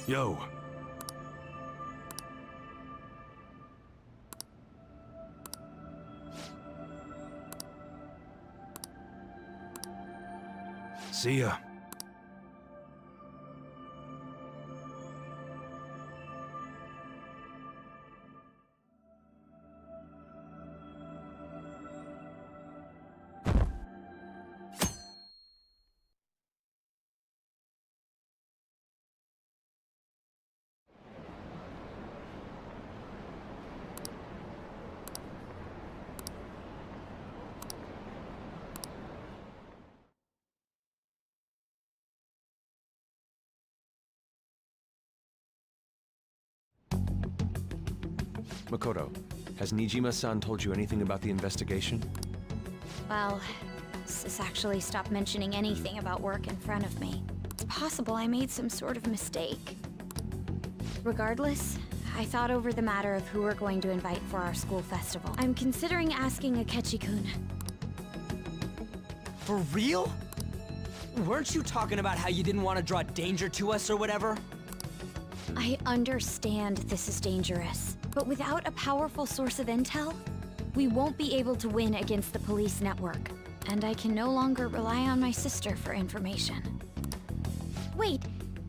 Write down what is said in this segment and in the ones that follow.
Yo. See ya. Makoto, has Nijima-san told you anything about the investigation? Well, Sis actually stopped mentioning anything about work in front of me. It's possible I made some sort of mistake. Regardless, I thought over the matter of who we're going to invite for our school festival. I'm considering asking Akechi-kun. For real? Weren't you talking about how you didn't want to draw danger to us or whatever? I understand this is dangerous, but without a powerful source of intel, we won't be able to win against the police network. And I can no longer rely on my sister for information. Wait,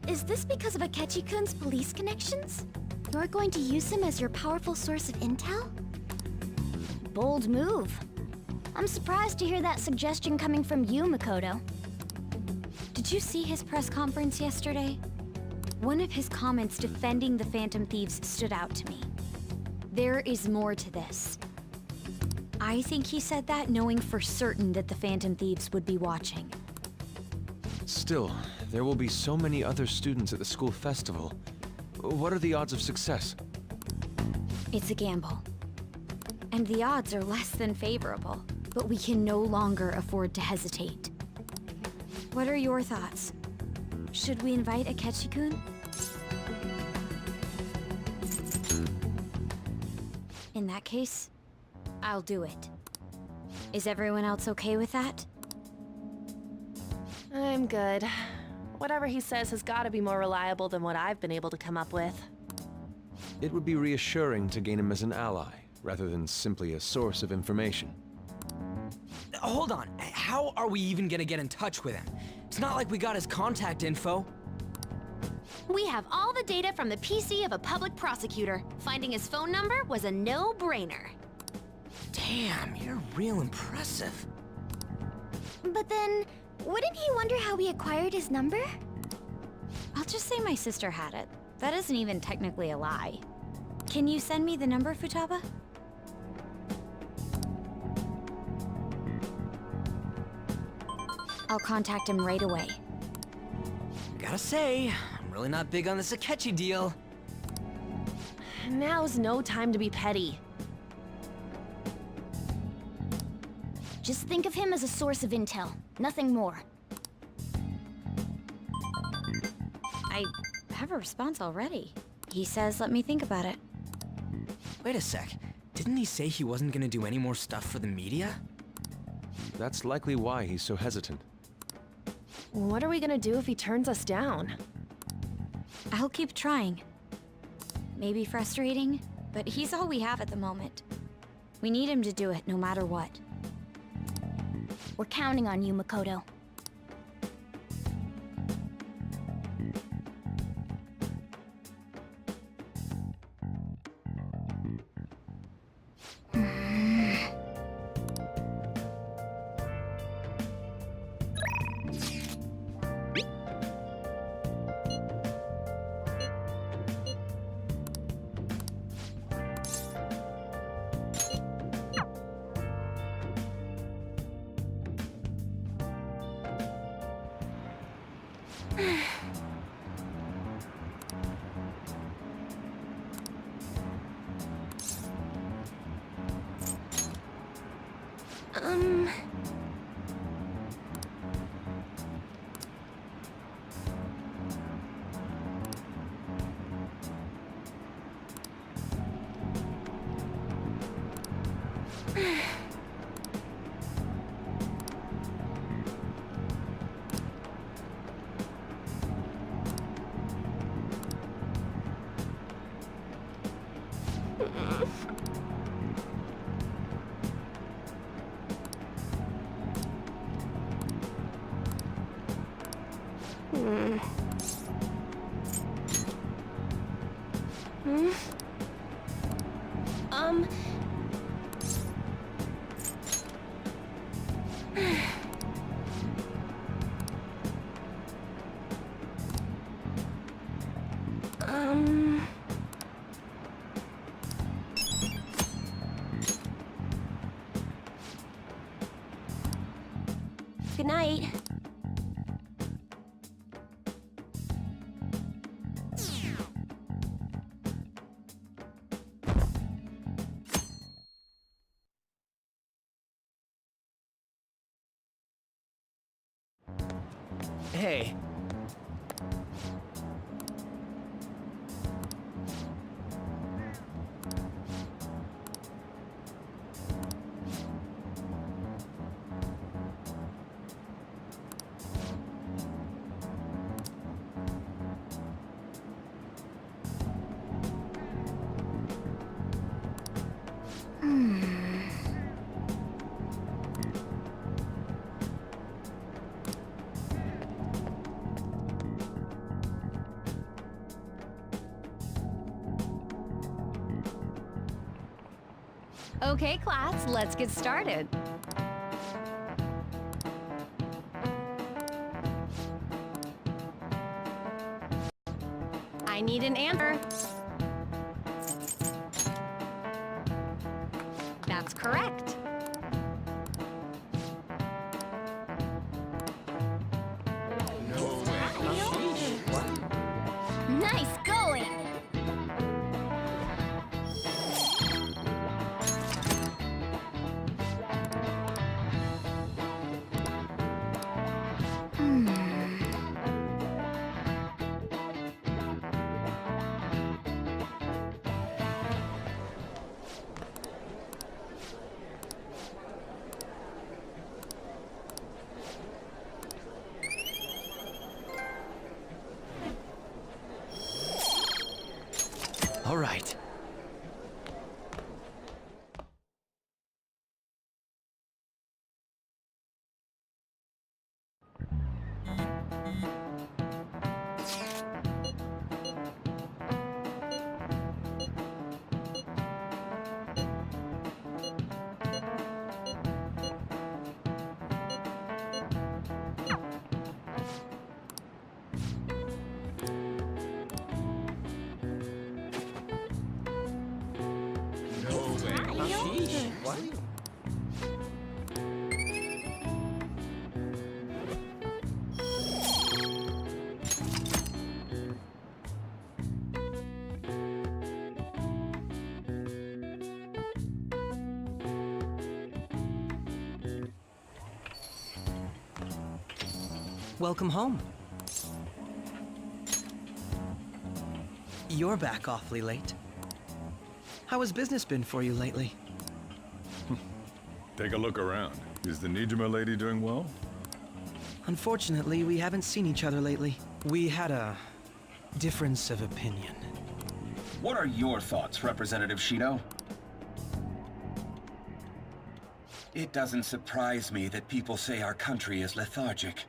is this because of Akechi-kun's police connections? You're going to use him as your powerful source of intel? Bold move. I'm surprised to hear that suggestion coming from you, Makoto. Did you see his press conference yesterday? One of his comments defending the Phantom Thieves stood out to me. There is more to this. I think he said that knowing for certain that the Phantom Thieves would be watching. Still, there will be so many other students at the school festival. What are the odds of success? It's a gamble. And the odds are less than favorable, but we can no longer afford to hesitate. What are your thoughts? Should we invite Akechi-kun? In that case, I'll do it. Is everyone else okay with that? I'm good. Whatever he says has got to be more reliable than what I've been able to come up with. It would be reassuring to gain him as an ally, rather than simply a source of information. Hold on, how are we even gonna get in touch with him? It's not like we got his contact info. We have all the data from the PC of a public prosecutor. Finding his phone number was a no-brainer. Damn, you're real impressive. But then, wouldn't he wonder how we acquired his number? I'll just say my sister had it. That isn't even technically a lie. Can you send me the number, Futaba? I'll contact him right away. Gotta say, I'm really not big on this Akechi deal. Now's no time to be petty. Just think of him as a source of intel, nothing more. I have a response already. He says let me think about it. Wait a sec, didn't he say he wasn't gonna do any more stuff for the media? That's likely why he's so hesitant. What are we gonna do if he turns us down? I'll keep trying. Maybe frustrating, but he's all we have at the moment. We need him to do it no matter what. We're counting on you, Makoto. Good night. Hey. Okay, class, let's get started. I need an answer. That's correct. Nice going! All right. Welcome home. You're back awfully late. How has business been for you lately? Take a look around. Is the Nijima lady doing well? Unfortunately, we haven't seen each other lately. We had a difference of opinion. What are your thoughts, Representative Shido? It doesn't surprise me that people say our country is lethargic.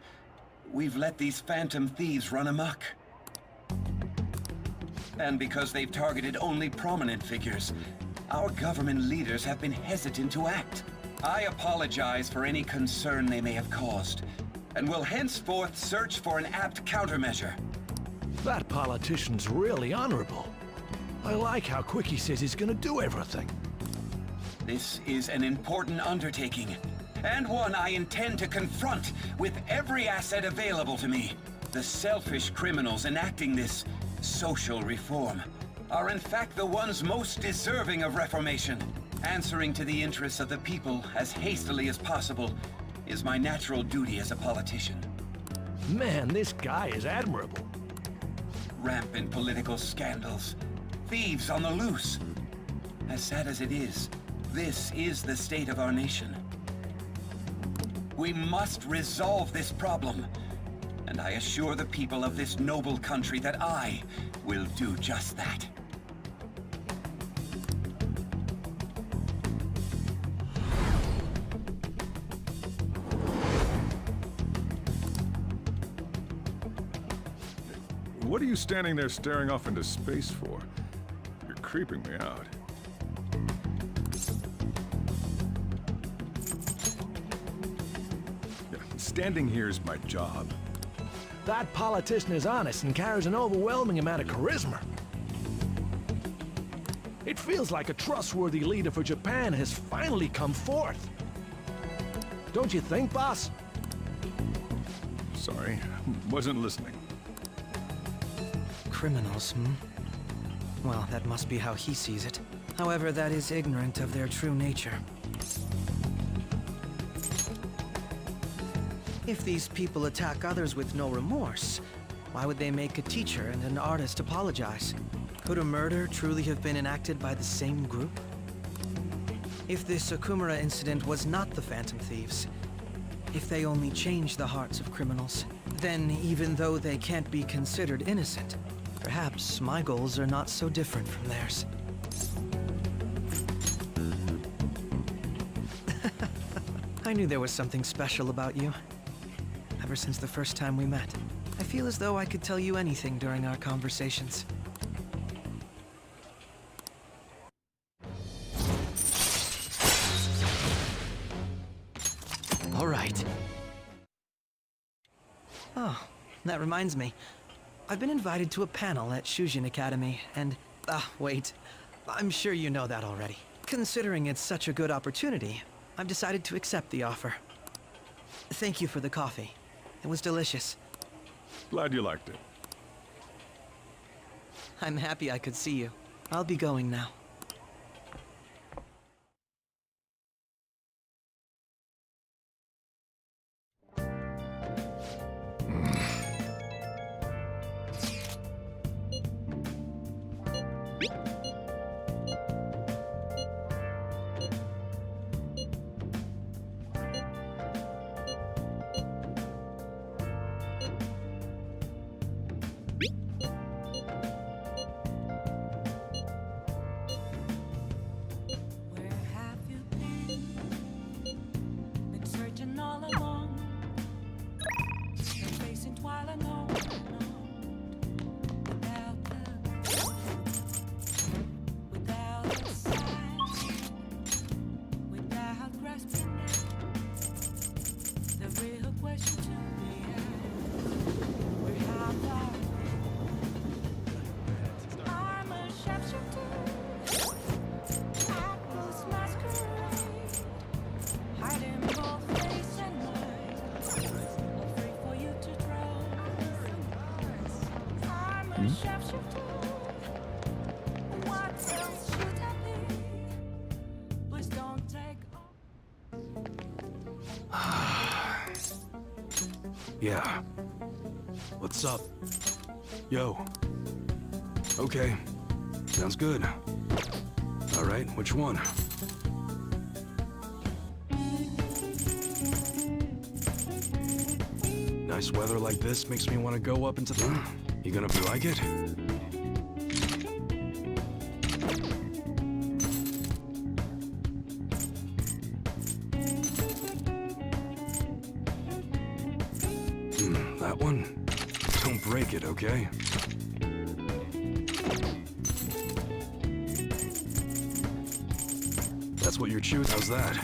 We've let these phantom thieves run amok. And because they've targeted only prominent figures, our government leaders have been hesitant to act. I apologize for any concern they may have caused, and will henceforth search for an apt countermeasure. That politician's really honorable. I like how quick he says he's gonna do everything. This is an important undertaking, and one I intend to confront with every asset available to me. The selfish criminals enacting this social reform are in fact the ones most deserving of reformation. Answering to the interests of the people as hastily as possible is my natural duty as a politician. Man, this guy is admirable. Rampant political scandals, thieves on the loose. As sad as it is, this is the state of our nation. We must resolve this problem, and I assure the people of this noble country that I will do just that. What are you standing there staring off into space for? You're creeping me out. Yeah, standing here is my job. That politician is honest and carries an overwhelming amount of charisma. It feels like a trustworthy leader for Japan has finally come forth. Don't you think, boss? Sorry, wasn't listening. Criminals, hmm? Well, that must be how he sees it. However, that is ignorant of their true nature. If these people attack others with no remorse, why would they make a teacher and an artist apologize? Could a murder truly have been enacted by the same group? If this Okumura incident was not the Phantom Thieves, if they only change the hearts of criminals, then even though they can't be considered innocent, perhaps my goals are not so different from theirs. I knew there was something special about you. Ever since the first time we met, I feel as though I could tell you anything during our conversations. All right. Oh, that reminds me. I've been invited to a panel at Shujin Academy, and... wait. I'm sure you know that already. Considering it's such a good opportunity, I've decided to accept the offer. Thank you for the coffee. It was delicious. Glad you liked it. I'm happy I could see you. I'll be going now. Yeah. What's up? Yo. Okay. Sounds good. All right, which one? Nice weather like this makes me want to go up into the... You gonna be like it? That one? Don't break it, okay? That's what you're chewing. How's that?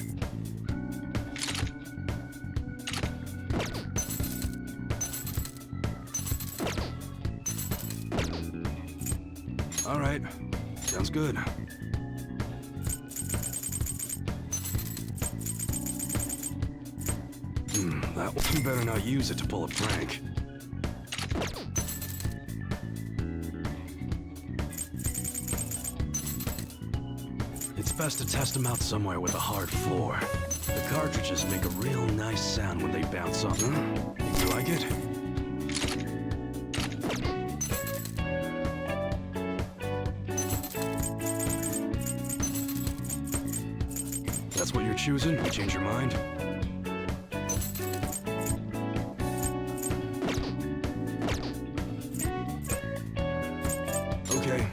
All right. Sounds good. That one. You better not use it to pull a prank. It's best to test them out somewhere with a hard floor. The cartridges make a real nice sound when they bounce off. Think you like it? That's what you're choosing? You change your mind? Okay.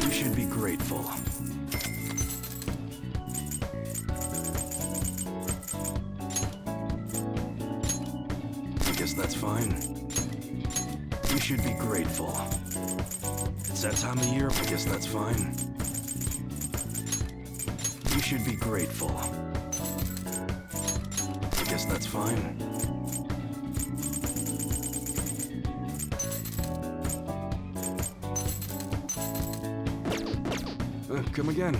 You should be grateful. I guess that's fine. You should be grateful. It's that time of year, I guess that's fine. You should be grateful. I guess that's fine. Come again.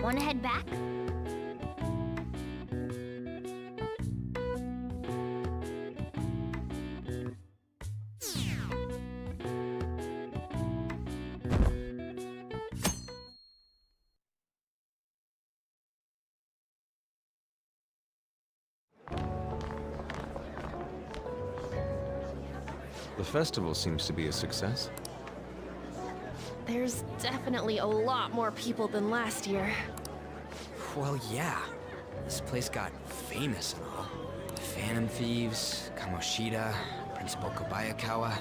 Wanna head back? The festival seems to be a success. There's definitely a lot more people than last year. Well, yeah. This place got famous and all. The Phantom Thieves, Kamoshida, Principal Kobayakawa.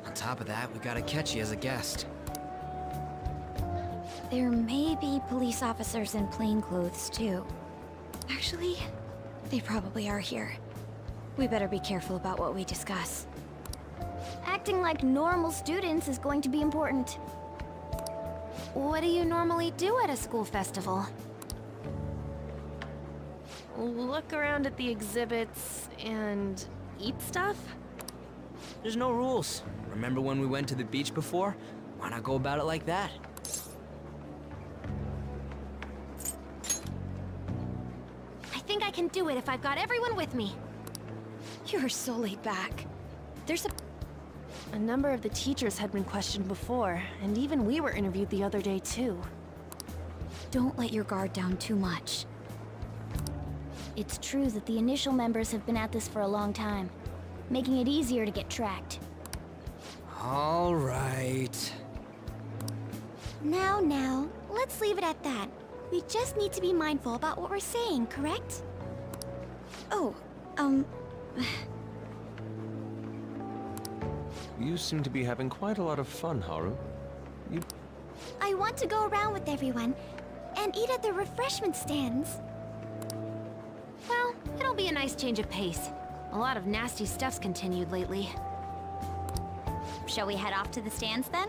On top of that, we got Akechi as a guest. There may be police officers in plainclothes, too. Actually, they probably are here. We better be careful about what we discuss. Acting like normal students is going to be important. What do you normally do at a school festival? Look around at the exhibits and eat stuff? There's no rules. Remember when we went to the beach before? Why not go about it like that? I think I can do it if I've got everyone with me. You're so laid back. There's A number of the teachers had been questioned before, and even we were interviewed the other day too. Don't let your guard down too much. It's true that the initial members have been at this for a long time, making it easier to get tracked. All right. Now, let's leave it at that. We just need to be mindful about what we're saying, correct? Oh, You seem to be having quite a lot of fun, Haru. I want to go around with everyone and eat at the refreshment stands. well, it'll be a nice change of pace. A lot of nasty stuff's continued lately. Shall we head off to the stands then?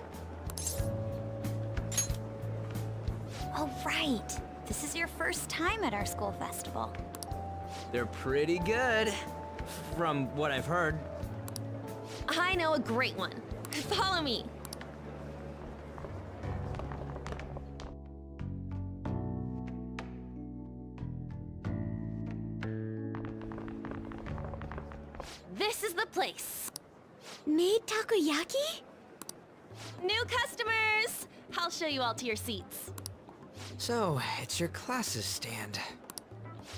Oh, right. This is your first time at our school festival. They're pretty good, from what I've heard. I know a great one. Follow me. This is the place. Made takoyaki? New customers! I'll show you all to your seats. So, it's your class's stand.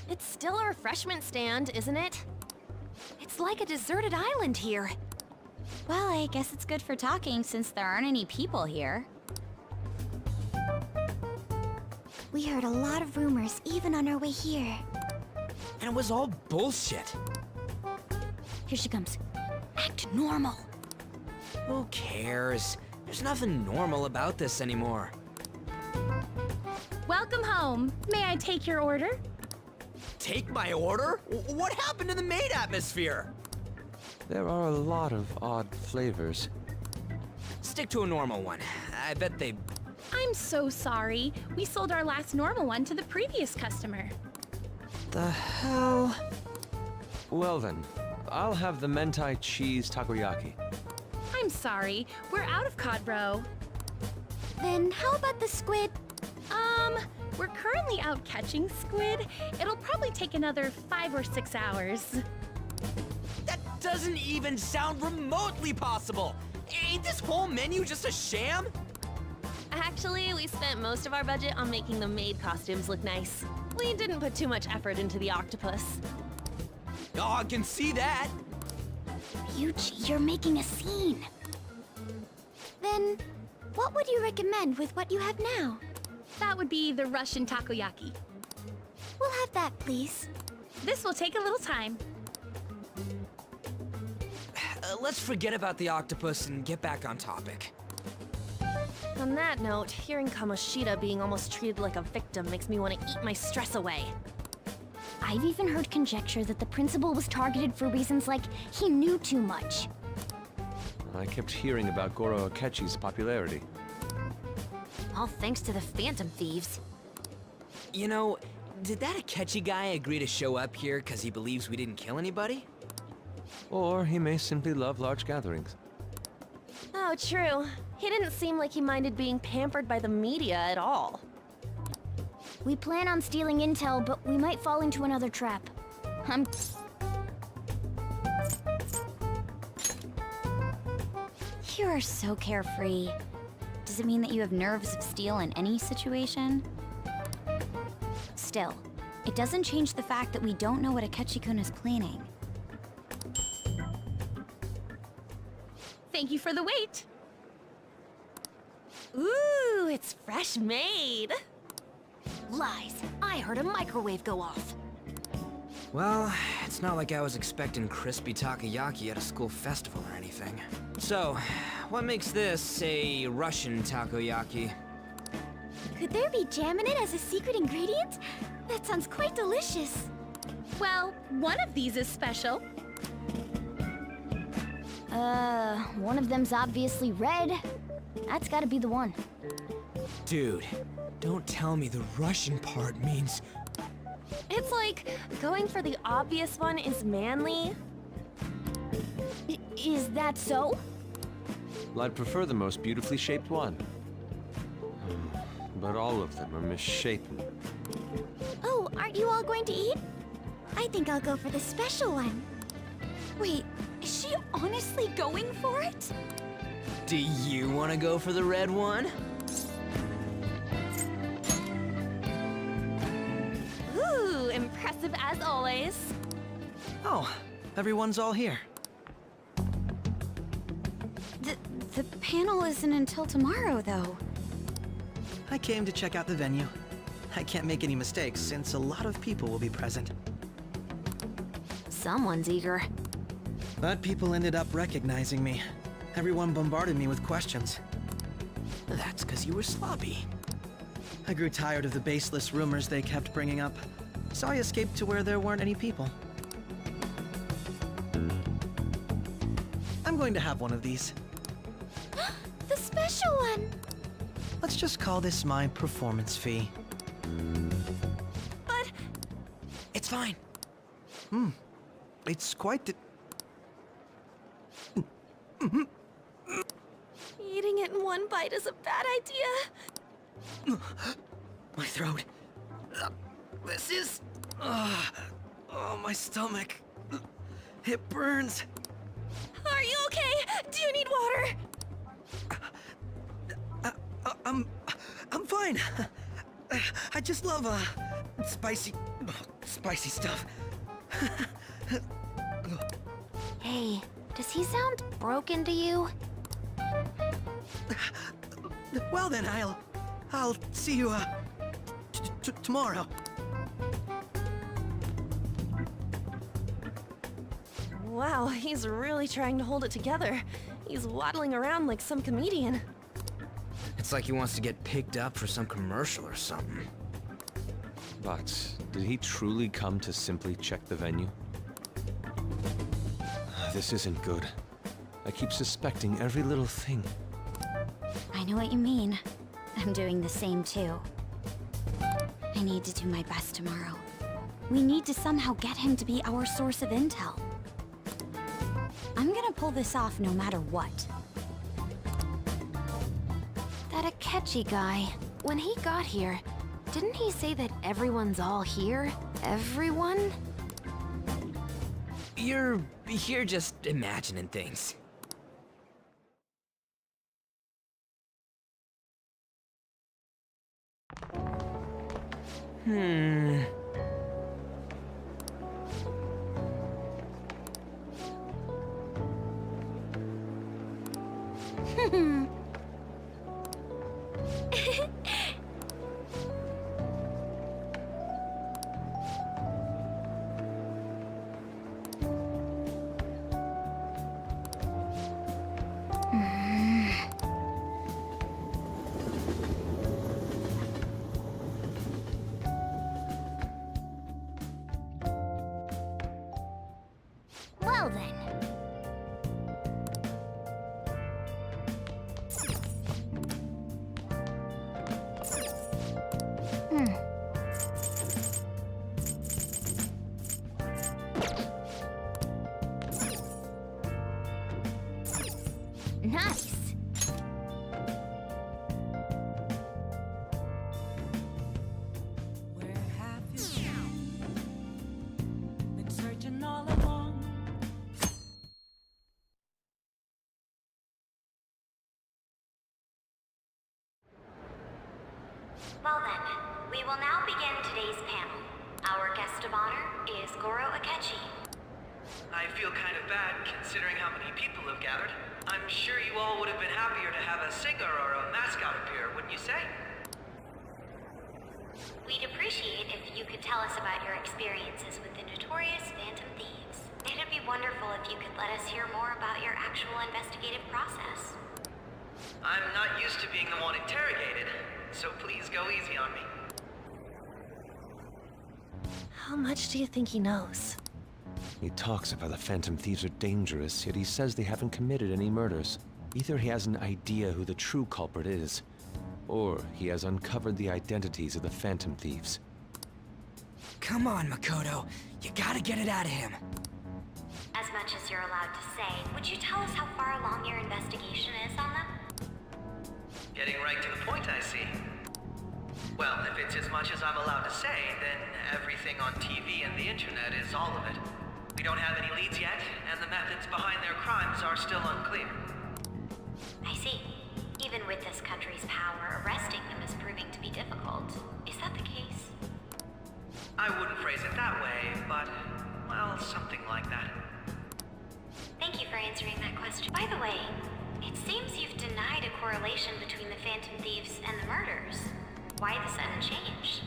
It's still a refreshment stand, isn't it? It's like a deserted island here. Well, I guess it's good for talking since there aren't any people here. We heard a lot of rumors even on our way here. And it was all bullshit. Here she comes. Act normal. Who cares? There's nothing normal about this anymore. Welcome home. May I take your order? Take my order? What happened to the maid atmosphere? There are a lot of odd flavors. Stick to a normal one. I bet they... I'm so sorry. We sold our last normal one to the previous customer. The hell? Well then, I'll have the mentai cheese takoyaki. I'm sorry. We're out of cod roe. Then how about the squid? We're currently out catching squid. It'll probably take another 5 or 6 hours. That doesn't even sound remotely possible! Ain't this whole menu just a sham? Actually, we spent most of our budget on making the maid costumes look nice. We didn't put too much effort into the octopus. Oh, I can see that! Ryuji, you're making a scene. Then, what would you recommend with what you have now? That would be the Russian takoyaki. We'll have that, please. This will take a little time. Let's forget about the octopus and get back on topic. On that note, hearing Kamoshida being almost treated like a victim makes me want to eat my stress away. I've even heard conjecture that the principal was targeted for reasons like he knew too much. I kept hearing about Goro Akechi's popularity. All thanks to the Phantom Thieves. You know, did that Akechi guy agree to show up here because he believes we didn't kill anybody? Or he may simply love large gatherings. Oh, true. He didn't seem like he minded being pampered by the media at all. We plan on stealing intel, but we might fall into another trap. You are so carefree. Does it mean that you have nerves of steel in any situation? Still, it doesn't change the fact that we don't know what Akechi-kun is planning. Thank you for the wait. Ooh, it's fresh made. Lies. I heard a microwave go off. Well, it's not like I was expecting crispy takoyaki at a school festival or anything. So, what makes this a Russian takoyaki? Could there be jam in it as a secret ingredient? That sounds quite delicious. Well, one of these is special. One of them's obviously red. That's gotta be the one. Dude, don't tell me the Russian part means... It's like going for the obvious one is manly. Is that so? Well, I'd prefer the most beautifully shaped one. But all of them are misshapen. Oh, aren't you all going to eat? I think I'll go for the special one. Wait, is she honestly going for it? Do you want to go for the red one? Ooh, impressive as always. Oh, everyone's all here. The panel isn't until tomorrow, though. I came to check out the venue. I can't make any mistakes since a lot of people will be present. Someone's eager. But people ended up recognizing me. Everyone bombarded me with questions. That's because you were sloppy. I grew tired of the baseless rumors they kept bringing up, so I escaped to where there weren't any people. I'm going to have one of these. The special one! Let's just call this my performance fee. But It's fine. It's quite the... eating it in one bite is a bad idea. My throat. This is... oh, my stomach. It burns. Are you okay? Do you need water? I'm fine. I just love, spicy stuff. Hey, does he sound broken to you? Well then, I'll see you, tomorrow. Wow, Wow, he's really trying to hold it together. He's waddling around like some comedian. It's like he wants to get picked up for some commercial or something. But did he truly come to simply check the venue? This isn't good. I keep suspecting every little thing. I know what you mean. I'm doing the same too. I need to do my best tomorrow. We need to somehow get him to be our source of intel. I'm gonna pull this off no matter what. That Akechi guy, when he got here, didn't he say that everyone's all here? Everyone? You're just imagining things. Well then. Nice. Where have you been searching all along? Well then, we will now begin today's panel. Our guest of honor is Goro Akechi. I feel kind of bad considering how many people have gathered. I'm sure you all would have been happier to have a singer or a mascot appear, wouldn't you say? We'd appreciate if you could tell us about your experiences with the notorious Phantom Thieves. It'd be wonderful if you could let us hear more about your actual investigative process. I'm not used to being the one interrogated, so please go easy on me. How much do you think he knows? He talks about the Phantom Thieves are dangerous, yet he says they haven't committed any murders. Either he has an idea who the true culprit is, or he has uncovered the identities of the Phantom Thieves. Come on, Makoto. You gotta get it out of him. As much as you're allowed to say, would you tell us how far along your investigation is on them? Getting right to the point, I see. Well, if it's as much as I'm allowed to say, then everything on TV and the internet is all of it. We don't have any leads yet, and the methods behind their crimes are still unclear. I see. Even with this country's power, arresting them is proving to be difficult. Is that the case? I wouldn't phrase it that way, but, well, something like that. Thank you for answering that question. By the way, it seems you've denied a correlation between the Phantom Thieves and the murders. Why the sudden change?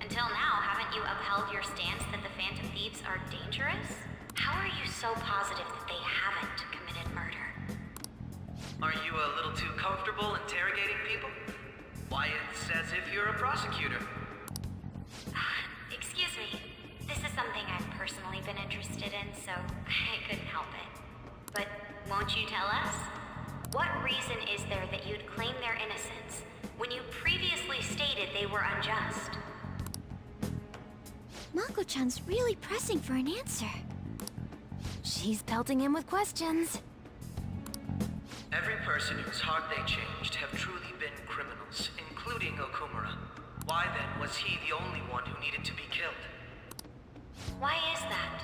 Until now, haven't you upheld your stance that the Phantom Thieves are dangerous? How are you so positive that they haven't committed murder? Are you a little too comfortable interrogating people? Why, it's as if you're a prosecutor. Excuse me. This is something I've personally been interested in, so I couldn't help it. But won't you tell us? What reason is there that you'd claim their innocence when you previously stated they were unjust? Mako-chan's really pressing for an answer. She's pelting him with questions. Every person whose heart they changed have truly been criminals, including Okumura. Why then was he the only one who needed to be killed? Why is that?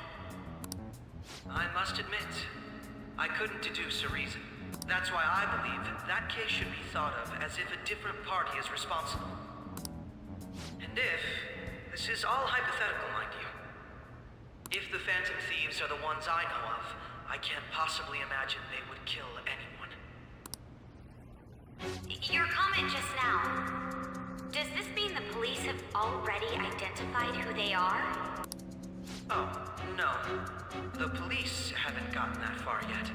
I must admit, I couldn't deduce a reason. That's why I believe that case should be thought of as if a different party is responsible. And if, this is all hypothetical, mind you, if the Phantom Thieves are the ones I know of, I can't possibly imagine they would kill anyone. Your comment just now, does this mean the police have already identified who they are? Oh, no. The police haven't gotten that far yet.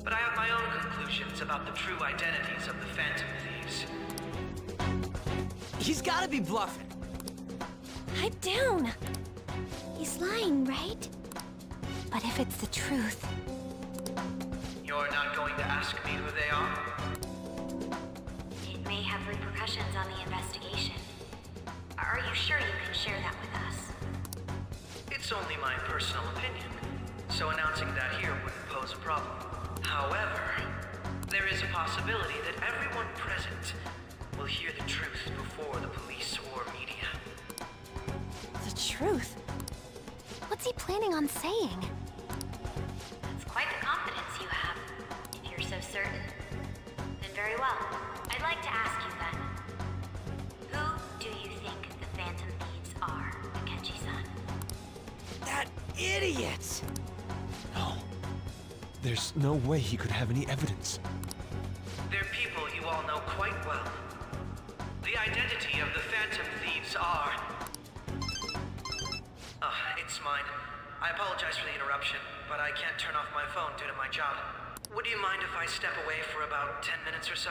But I have my own conclusions about the true identities of the Phantom Thieves. He's gotta be bluffing. Pipe down. He's lying, right? But if it's the truth... You're not going to ask me who they are? It may have repercussions on the investigation. Are you sure you can share that with us? It's only my personal opinion, so announcing that here wouldn't pose a problem. However, there is a possibility that everyone present will hear the truth before the police or media. The truth? What's he planning on saying? It's quite the confidence you have. If you're so certain, then very well. I'd like to ask you then. Who do you think the Phantom Thieves are, Akechi-san? That idiot! No. There's no way he could have any evidence. They're people you all know quite well. The identity of the Phantom Thieves are... it's mine. I apologize for the interruption, but I can't turn off my phone due to my job. Would you mind if I step away for about 10 minutes or so?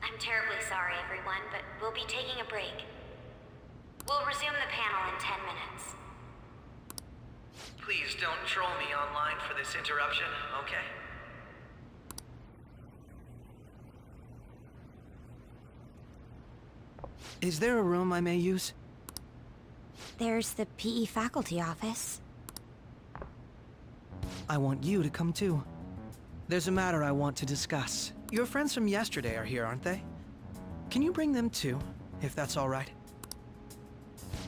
I'm terribly sorry, everyone, but we'll be taking a break. We'll resume the panel in 10 minutes. Please don't troll me online for this interruption, okay? Is there a room I may use? There's the PE faculty office. I want you to come too. There's a matter I want to discuss. Your friends from yesterday are here, aren't they? Can you bring them too, if that's all right?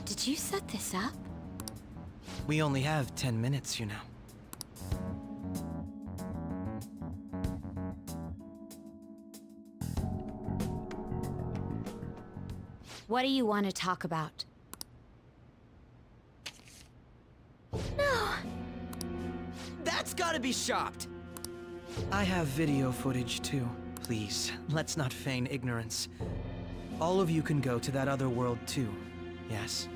Did you set this up? We only have 10 minutes, you know. What do you want to talk about? No! That's gotta be shopped! I have video footage too. Please, let's not feign ignorance. All of you can go to that other world too, yes?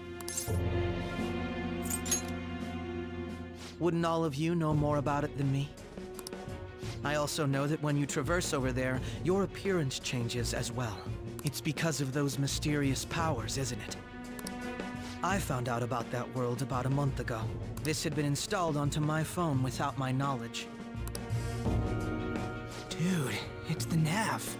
Wouldn't all of you know more about it than me? I also know that when you traverse over there, your appearance changes as well. It's because of those mysterious powers, isn't it? I found out about that world about a month ago. This had been installed onto my phone without my knowledge. Dude, it's the nav.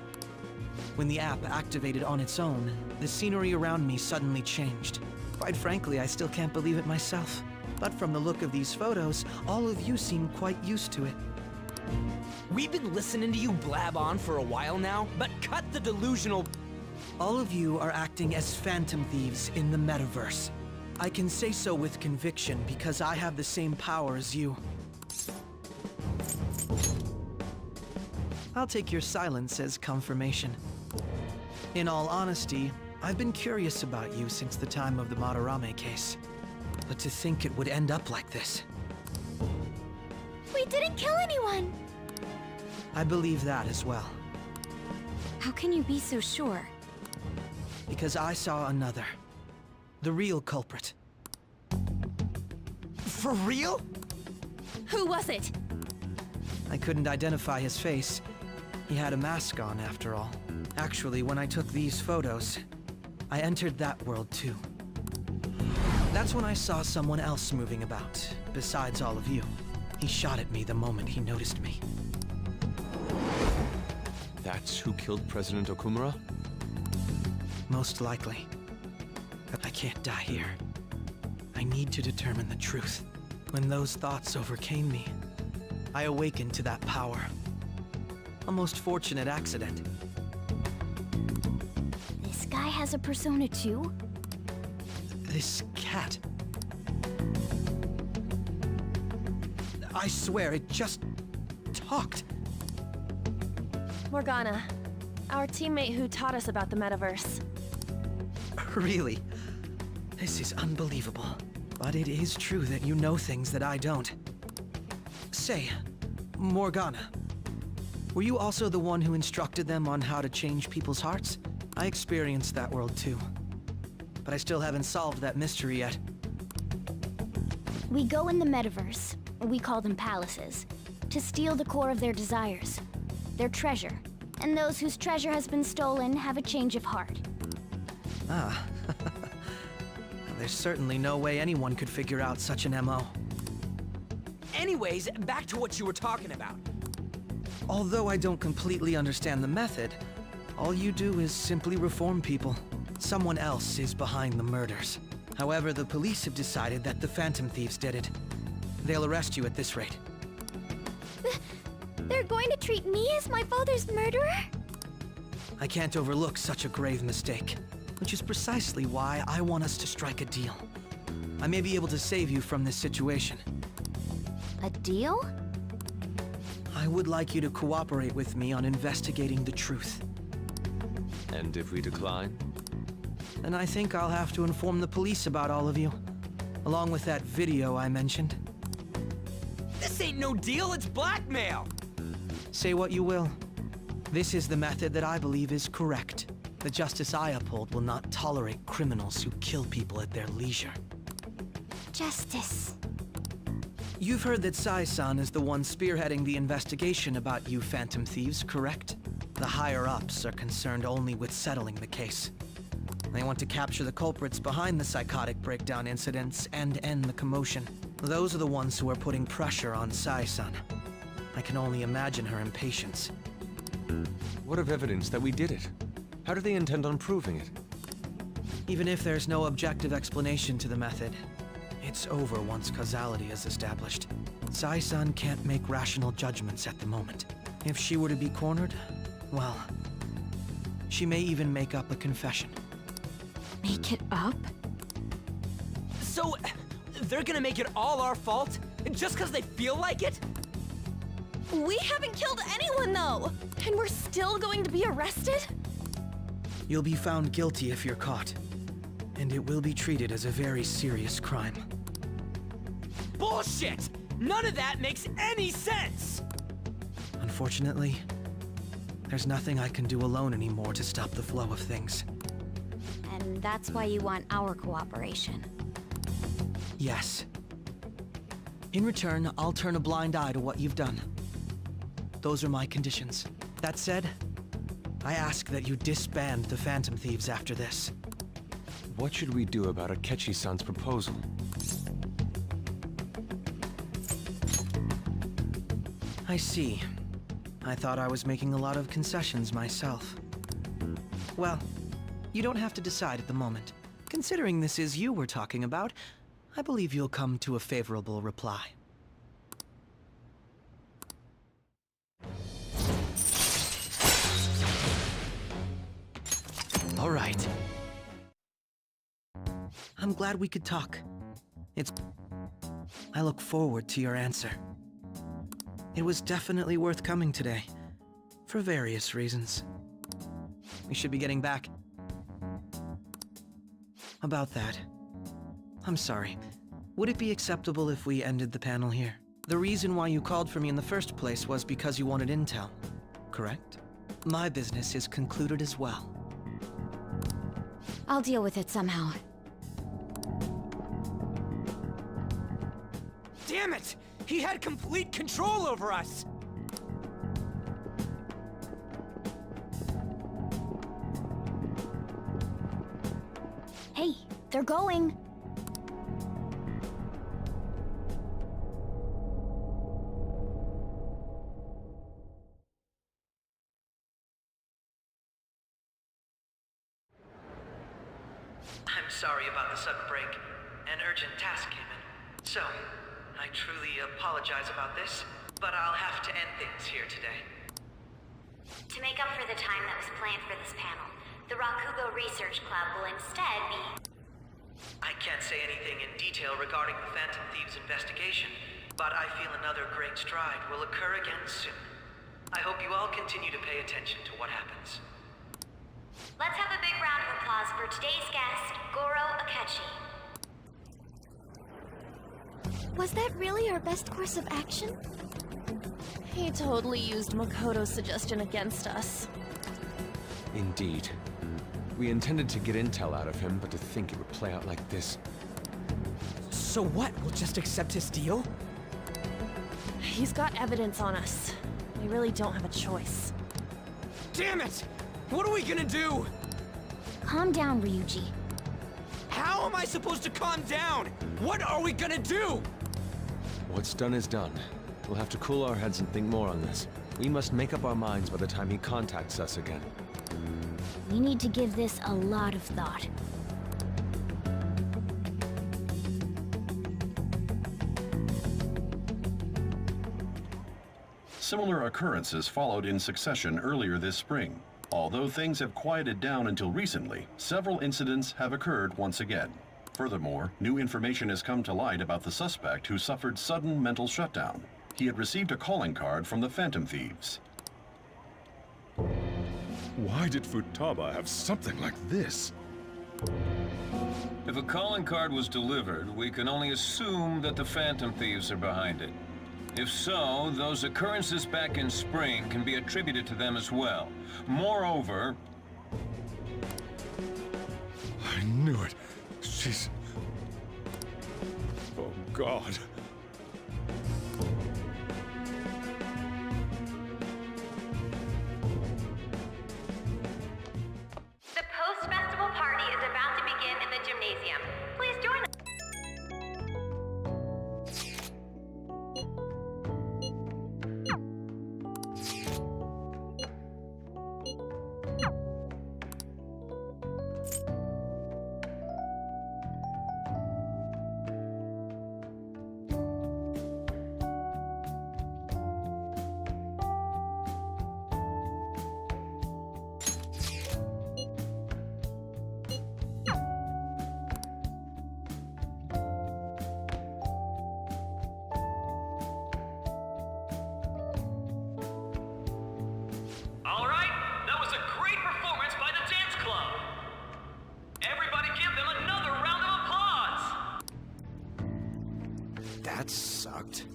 When the app activated on its own, the scenery around me suddenly changed. Quite frankly, I still can't believe it myself. But from the look of these photos, all of you seem quite used to it. We've been listening to you blab on for a while now, but cut the delusional... All of you are acting as Phantom Thieves in the metaverse. I can say so with conviction because I have the same power as you. I'll take your silence as confirmation. In all honesty, I've been curious about you since the time of the Madarame case. But to think it would end up like this. We didn't kill anyone! I believe that as well. How can you be so sure? Because I saw another. The real culprit. For real? Who was it? I couldn't identify his face. He had a mask on, after all. Actually, when I took these photos, I entered that world too. That's when I saw someone else moving about, besides all of you. He shot at me the moment he noticed me. That's who killed President Okumura? Most likely. But I can't die here. I need to determine the truth. When those thoughts overcame me, I awakened to that power. A most fortunate accident. This guy has a persona too? This cat. I swear, it just talked. Morgana, our teammate who taught us about the metaverse. Really? This is unbelievable. But it is true that you know things that I don't. Say, Morgana, were you also the one who instructed them on how to change people's hearts? I experienced that world too. But I still haven't solved that mystery yet. We go in the metaverse, we call them palaces, to steal the core of their desires, their treasure. And those whose treasure has been stolen have a change of heart. Ah. There's certainly no way anyone could figure out such an MO. Anyways, back to what you were talking about. Although I don't completely understand the method, all you do is simply reform people. Someone else is behind the murders. However, the police have decided that the Phantom Thieves did it. They'll arrest you at this rate. They're going to treat me as my father's murderer? I can't overlook such a grave mistake, which is precisely why I want us to strike a deal. I may be able to save you from this situation. A deal? I would like you to cooperate with me on investigating the truth. And if we decline? Then I think I'll have to inform the police about all of you, along with that video I mentioned. This ain't no deal, it's blackmail! Say what you will. This is the method that I believe is correct. The justice I uphold will not tolerate criminals who kill people at their leisure. Justice. You've heard that Sai-san is the one spearheading the investigation about you Phantom Thieves, correct? The higher-ups are concerned only with settling the case. They want to capture the culprits behind the psychotic breakdown incidents and end the commotion. Those are the ones who are putting pressure on Sai-san. I can only imagine her impatience. What of evidence that we did it? How do they intend on proving it? Even if there's no objective explanation to the method, it's over once causality is established. Sai-san can't make rational judgments at the moment. If she were to be cornered, well, she may even make up a confession. Make it up? So, they're gonna make it all our fault? Just because they feel like it? We haven't killed anyone, though! And we're still going to be arrested? You'll be found guilty if you're caught, and it will be treated as a very serious crime. Bullshit! None of that makes any sense! Unfortunately, there's nothing I can do alone anymore to stop the flow of things. And that's why you want our cooperation. Yes. In return, I'll turn a blind eye to what you've done. Those are my conditions. That said, I ask that you disband the Phantom Thieves after this. What should we do about Akechi-san's proposal? I see. I thought I was making a lot of concessions myself. Well, you don't have to decide at the moment. Considering this is you we're talking about, I believe you'll come to a favorable reply. All right. I'm glad we could talk. I look forward to your answer. It was definitely worth coming today, for various reasons. We should be getting back. About that, I'm sorry. Would it be acceptable if we ended the panel here? The reason why you called for me in the first place was because you wanted intel, correct? My business is concluded as well. I'll deal with it somehow. Damn it! He had complete control over us! Hey, they're going. I'm sorry about the sudden break. An urgent task came in. So, I truly apologize about this, but I'll have to end things here today. To make up for the time that was planned for this panel, the Rakugo Research Club will instead be... I can't say anything in detail regarding the Phantom Thieves investigation, but I feel another great stride will occur again soon. I hope you all continue to pay attention to what happens. Let's have a big round of applause for today's guest, Goro Akechi. Was that really our best course of action? He totally used Makoto's suggestion against us. Indeed. We intended to get intel out of him, but to think it would play out like this. So what? We'll just accept his deal? He's got evidence on us. We really don't have a choice. Damn it! What are we gonna do? Calm down, Ryuji. How am I supposed to calm down? What are we gonna do? What's done is done. We'll have to cool our heads and think more on this. We must make up our minds by the time he contacts us again. We need to give this a lot of thought. Similar occurrences followed in succession earlier this spring. Although things have quieted down until recently, several incidents have occurred once again. Furthermore, new information has come to light about the suspect who suffered sudden mental shutdown. He had received a calling card from the Phantom Thieves. Why did Futaba have something like this? If a calling card was delivered, we can only assume that the Phantom Thieves are behind it. If so, those occurrences back in spring can be attributed to them as well. Moreover... I knew it. She's... Oh, God. The post-festival party is about to begin in the gymnasium. Please join us. All right, that was a great performance by the dance club. Everybody give them another round of applause. That sucked.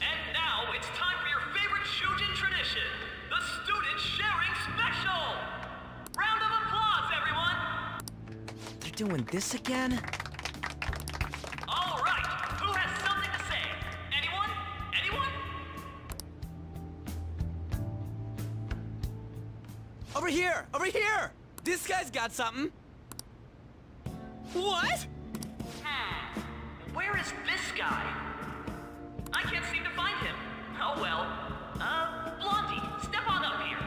And now it's time for your favorite Shujin tradition, the student sharing special. Round of applause, everyone. They're doing this again? All right, who has something to say? Anyone? Anyone? Over here! Over here! This guy's got something. What? Where is this guy? I can't seem to find him. Oh well. Blondie, step on up here.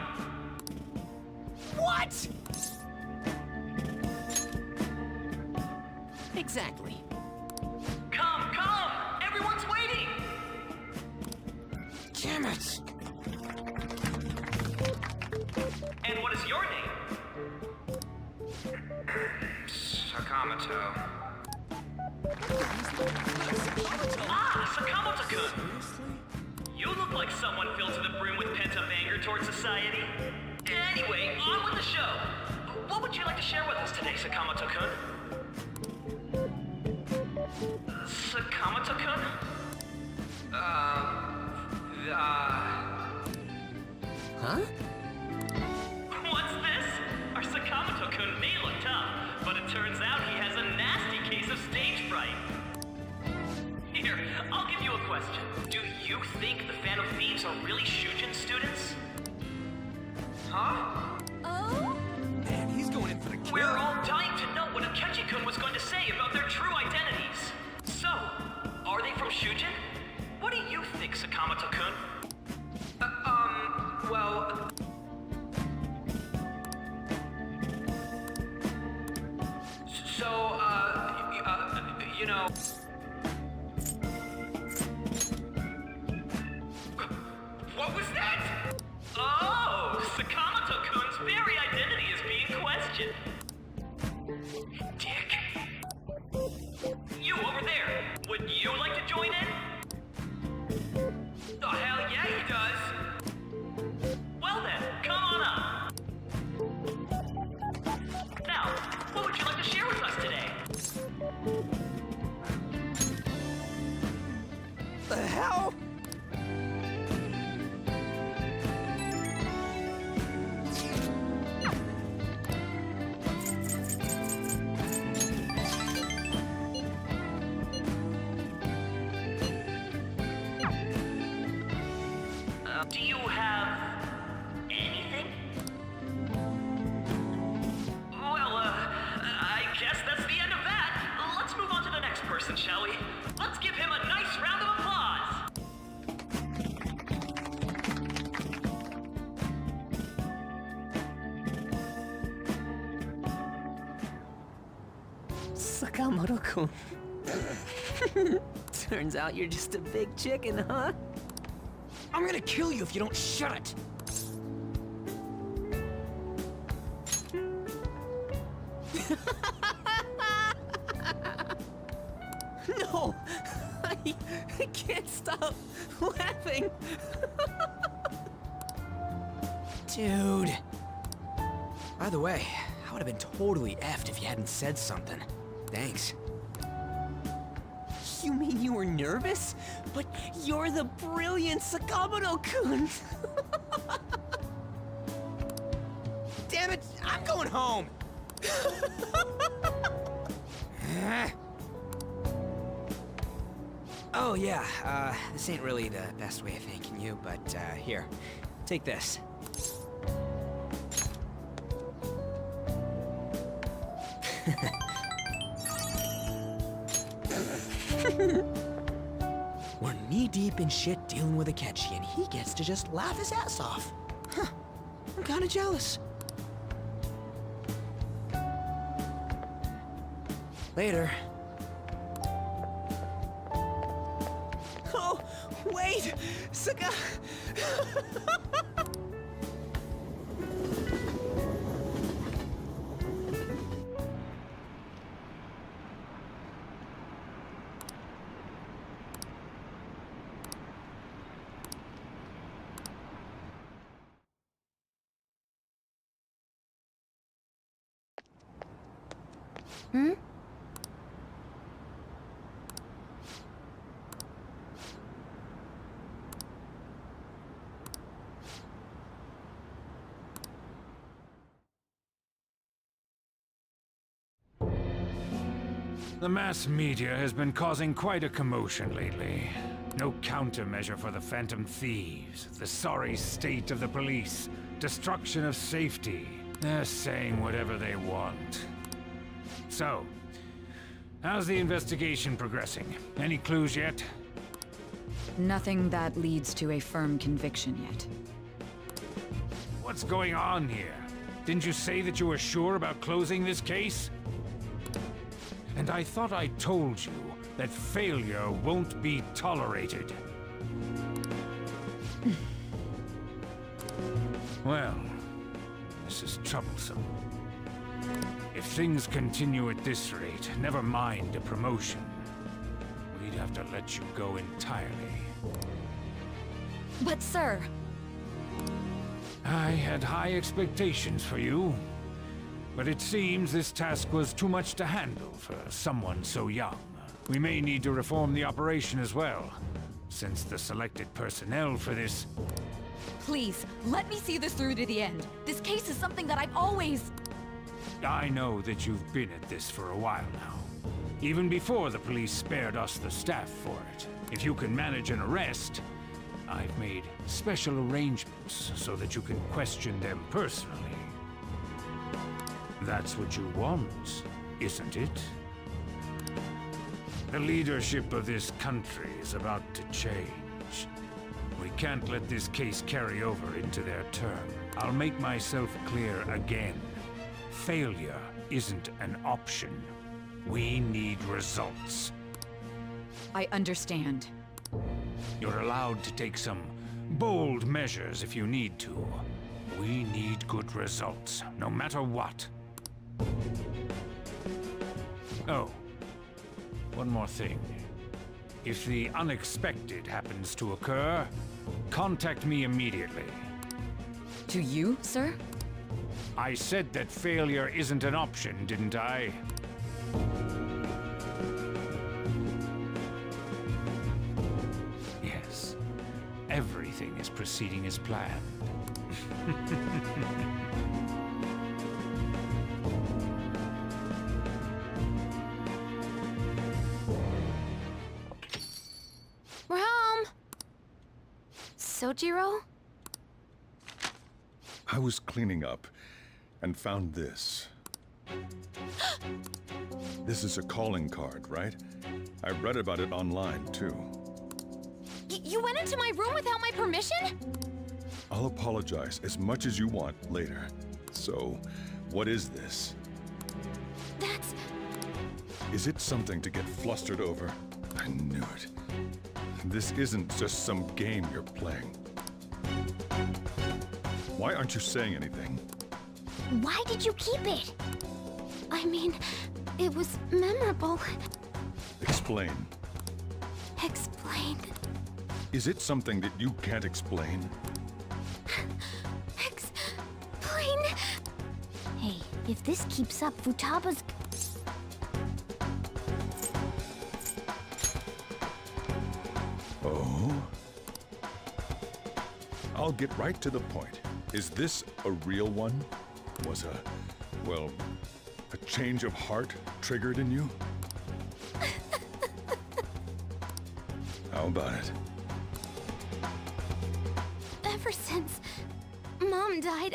What? Exactly. Come, come! Everyone's waiting! Damn it! And what is your name? Sakamoto. Ah, Sakamoto-kun! You look like someone filled to the brim with pent-up anger towards society. Anyway, on with the show. What would you like to share with us today, Sakamoto-kun? Sakamoto-kun? Huh? What's this? Our Sakamoto-kun may look tough, but it turns out he has a nasty case of stage fright. Here, I'll give you a question. Do you think the Phantom Thieves are really Shujin students? Huh? Oh? Man, he's going in for the kill. We're all dying to know what Akechi-kun was going to say about their true identities. So, are they from Shujin? What do you think, Sakamoto-kun? Well... So, you know... What was that? Oh, Sakamoto-kun's very identity is being questioned. Dick. You over there, would you like to join in? Oh, hell yeah, he does. Well then, come on up. Now, what would you like to share with us today? The hell? Do you have anything? Well, I guess that's the end of that. Let's move on to the next person, shall we? Let's give him a nice round of applause. Sakamoto-kun. Turns out you're just a big chicken, huh? I'm gonna kill you if you don't shut it! No! I can't stop laughing! Dude. By the way, I would have been totally effed if you hadn't said something. Thanks. You mean you were nervous? But you're the brilliant Sakamoto-kun! Damn it! I'm going home! Oh yeah, this ain't really the best way of thanking you, but here, take this. We're knee-deep in shit dealing with Akechi, and he gets to just laugh his ass off. Huh. I'm kinda jealous. Later. Oh, wait! Saka... Hmm? The mass media has been causing quite a commotion lately. No countermeasure for the Phantom Thieves, the sorry state of the police, destruction of safety. They're saying whatever they want. So, how's the investigation progressing? Any clues yet? Nothing that leads to a firm conviction yet. What's going on here? Didn't you say that you were sure about closing this case? And I thought I told you that failure won't be tolerated. Well, this is troublesome. If things continue at this rate, never mind a promotion. We'd have to let you go entirely. But sir... I had high expectations for you. But it seems this task was too much to handle for someone so young. We may need to reform the operation as well, since the selected personnel for this... Please, let me see this through to the end. This case is something that I've always... I know that you've been at this for a while now. Even before the police spared us the staff for it. If you can manage an arrest, I've made special arrangements so that you can question them personally. That's what you want, isn't it? The leadership of this country is about to change. We can't let this case carry over into their term. I'll make myself clear again. Failure isn't an option. We need results. I understand. You're allowed to take some bold measures if you need to. We need good results, no matter what. Oh, one more thing. If the unexpected happens to occur, contact me immediately. To you, sir? I said that failure isn't an option, didn't I? Yes. Everything is proceeding as planned. We're home! Sojiro? I was cleaning up and found this. This is a calling card, right? I read about it online, too. You went into my room without my permission? I'll apologize as much as you want later. So, what is this? That's... Is it something to get flustered over? I knew it. This isn't just some game you're playing. Why aren't you saying anything? Why did you keep it? I mean, it was memorable. Explain. Explain. Is it something that you can't explain? Explain. Hey, if this keeps up, Futaba's... Oh? I'll get right to the point. Is this a real one? Was well, a change of heart triggered in you? How about it? Ever since Mom died,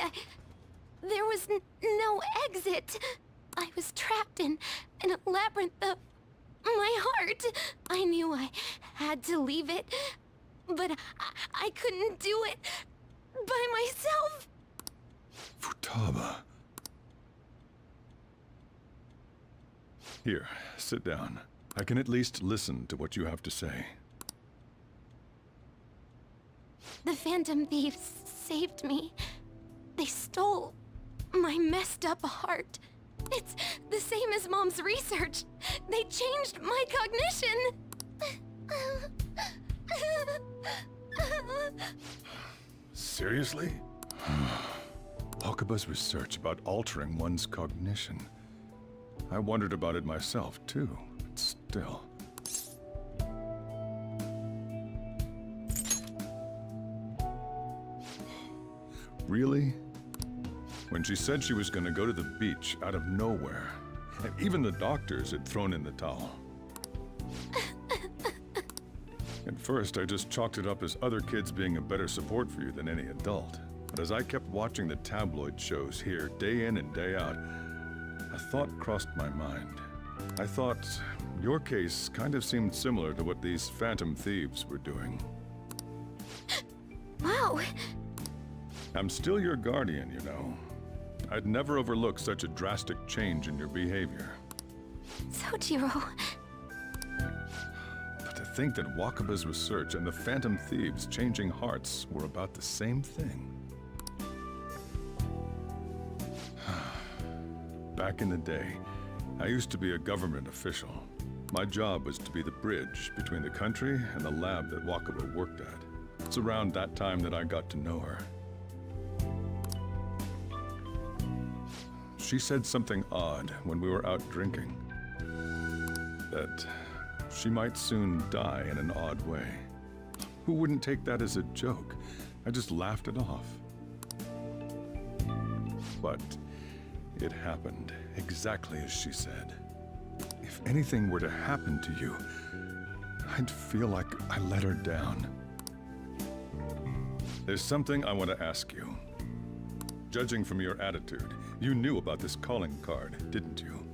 there was no exit. I was trapped in a labyrinth of my heart. I knew I had to leave it, but I couldn't do it by myself. Futaba. Here, sit down. I can at least listen to what you have to say. The Phantom Thieves saved me. They stole my messed up heart. It's the same as Mom's research. They changed my cognition. Seriously? Wakaba's research about altering one's cognition. I wondered about it myself, too, but still. Really? When she said she was going to go to the beach out of nowhere, and even the doctors had thrown in the towel. At first, I just chalked it up as other kids being a better support for you than any adult. But as I kept watching the tabloid shows here, day in and day out, a thought crossed my mind. I thought your case kind of seemed similar to what these Phantom Thieves were doing. Wow. I'm still your guardian, you know. I'd never overlook such a drastic change in your behavior. Sojiro. But to think that Wakaba's research and the Phantom Thieves changing hearts were about the same thing. Back in the day, I used to be a government official. My job was to be the bridge between the country and the lab that Wakaba worked at. It's around that time that I got to know her. She said something odd when we were out drinking. That she might soon die in an odd way. Who wouldn't take that as a joke? I just laughed it off. But it happened exactly as she said. If anything were to happen to you, I'd feel like I let her down. There's something I want to ask you. Judging from your attitude, you knew about this calling card, didn't you?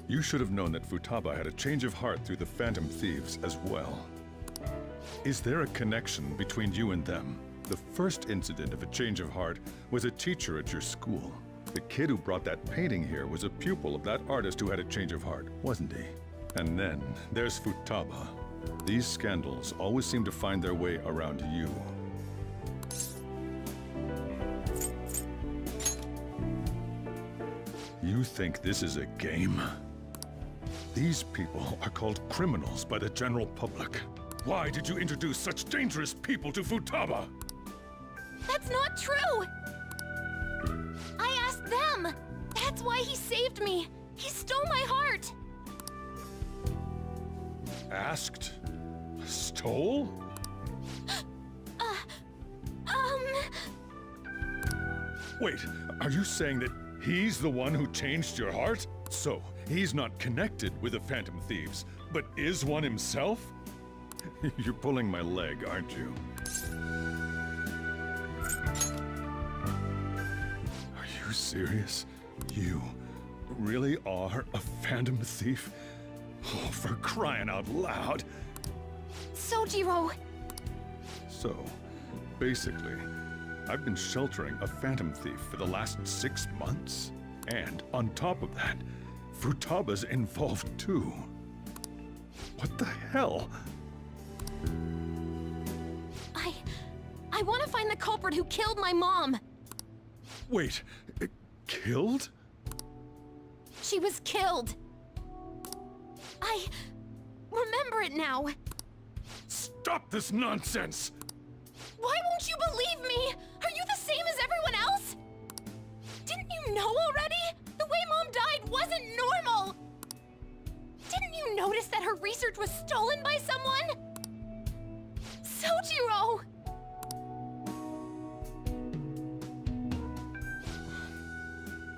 You should have known that Futaba had a change of heart through the Phantom Thieves as well. Is there a connection between you and them? The first incident of a change of heart was a teacher at your school. The kid who brought that painting here was a pupil of that artist who had a change of heart, wasn't he? And then there's Futaba. These scandals always seem to find their way around you. You think this is a game? These people are called criminals by the general public. Why did you introduce such dangerous people to Futaba? That's not true! I asked them! That's why he saved me! He stole my heart! Asked? Stole? Wait, are you saying that he's the one who changed your heart? So, he's not connected with the Phantom Thieves, but is one himself? You're pulling my leg, aren't you? you serious? You really are a Phantom Thief? Oh, for crying out loud! Sojiro! So, basically, I've been sheltering a Phantom Thief for the last 6 months. And on top of that, Futaba's involved too. What the hell? I want to find the culprit who killed my mom! Wait, killed? She was killed! I remember it now! Stop this nonsense! Why won't you believe me? Are you the same as everyone else? Didn't you know already? The way Mom died wasn't normal! Didn't you notice that her research was stolen by someone? Sojiro!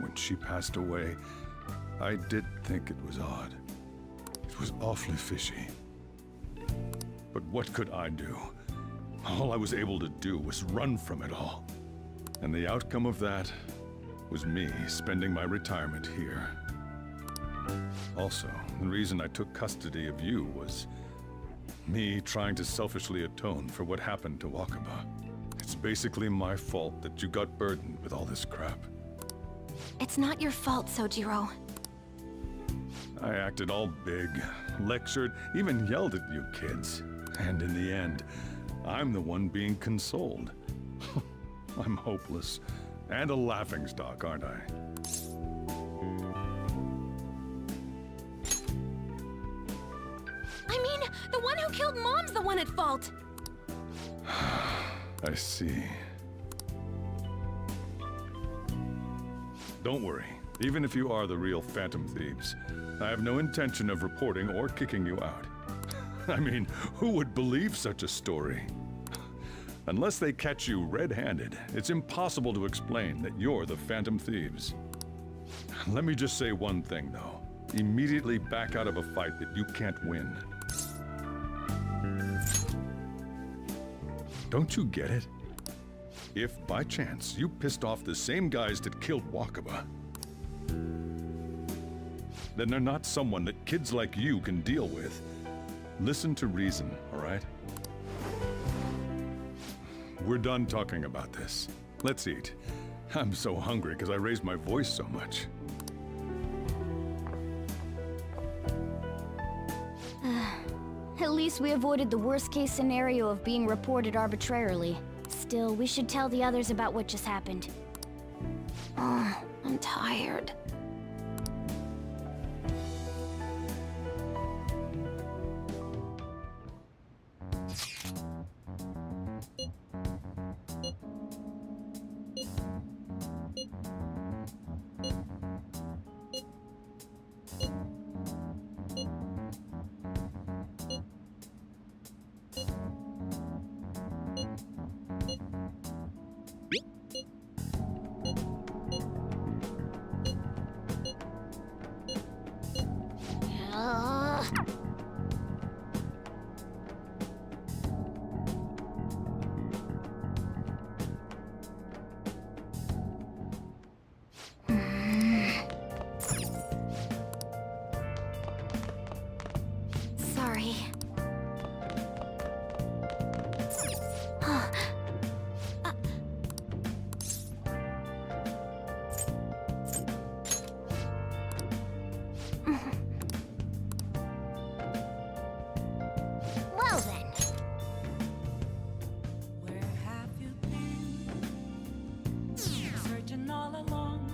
When she passed away, I did think it was odd. It was awfully fishy. But what could I do? All I was able to do was run from it all. And the outcome of that was me spending my retirement here. Also, the reason I took custody of you was me trying to selfishly atone for what happened to Wakaba. It's basically my fault that you got burdened with all this crap. It's not your fault, Sojiro. I acted all big, lectured, even yelled at you kids. And in the end, I'm the one being consoled. I'm hopeless. And a laughingstock, aren't I? I mean, the one who killed Mom's the one at fault! I see. Don't worry. Even if you are the real Phantom Thieves, I have no intention of reporting or kicking you out. I mean, who would believe such a story? Unless they catch you red-handed, it's impossible to explain that you're the Phantom Thieves. Let me just say one thing, though. Immediately back out of a fight that you can't win. Don't you get it? If, by chance, you pissed off the same guys that killed Wakaba, then they're not someone that kids like you can deal with. Listen to reason, all right? We're done talking about this. Let's eat. I'm so hungry because I raised my voice so much. At least we avoided the worst-case scenario of being reported arbitrarily. Still, we should tell the others about what just happened. Oh, I'm tired. Sorry. Well then. Where have you been? Searching all along,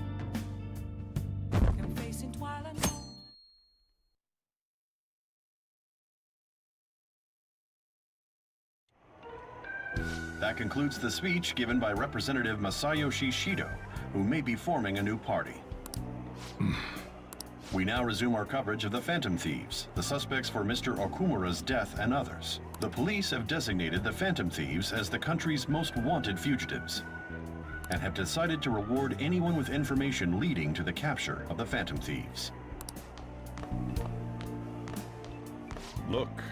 confessing while alone. That concludes the speech given by Representative Masayoshi Shido, who may be forming a new party. We now resume our coverage of the Phantom Thieves, the suspects for Mr. Okumura's death and others. The police have designated the Phantom Thieves as the country's most wanted fugitives, and have decided to reward anyone with information leading to the capture of the Phantom Thieves. Look.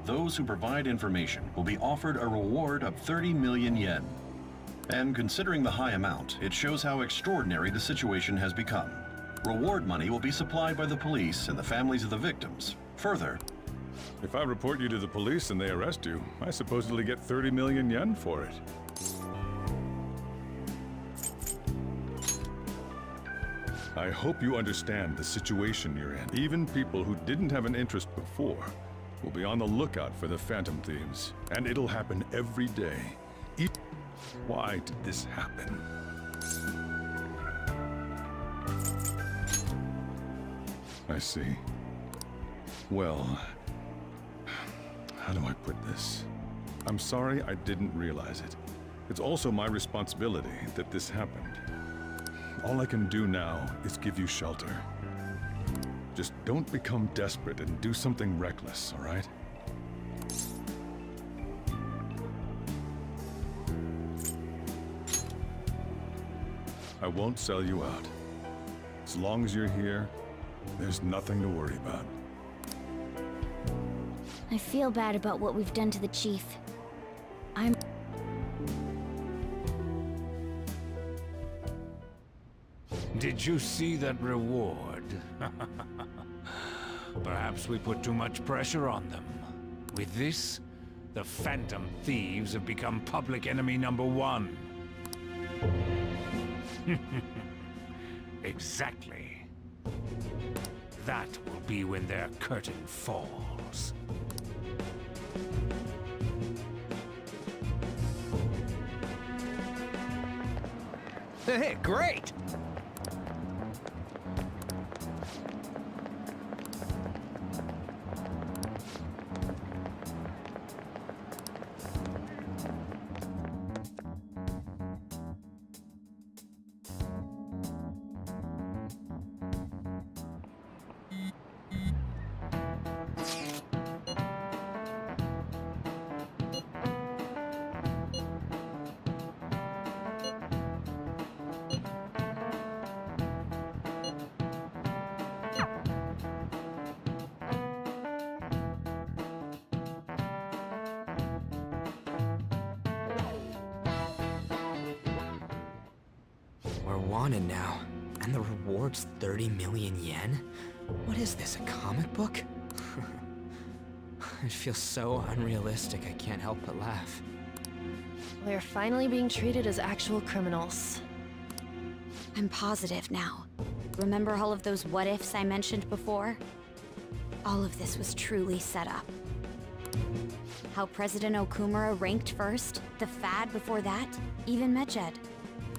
Those who provide information will be offered a reward of 30 million yen. And considering the high amount, it shows how extraordinary the situation has become. Reward money will be supplied by the police and the families of the victims. Further, if I report you to the police and they arrest you, I supposedly get 30 million yen for it. I hope you understand the situation you're in. Even people who didn't have an interest before will be on the lookout for the Phantom Thieves. And it'll happen every day. Why did this happen? I see. Well, how do I put this? I'm sorry I didn't realize it. It's also my responsibility that this happened. All I can do now is give you shelter. Just don't become desperate and do something reckless, all right? I won't sell you out. As long as you're here, there's nothing to worry about. I feel bad about what we've done to the chief. Did you see that reward? Perhaps we put too much pressure on them. With this, the Phantom Thieves have become public enemy #1. Exactly. That will be when their curtain falls. Hey, great! We're wanted now, and the reward's 30 million yen? What is this, a comic book? It feels so unrealistic I can't help but laugh. We're finally being treated as actual criminals. I'm positive now. Remember all of those what-ifs I mentioned before? All of this was truly set up. How President Okumura ranked first, the Fad before that, even Medjed.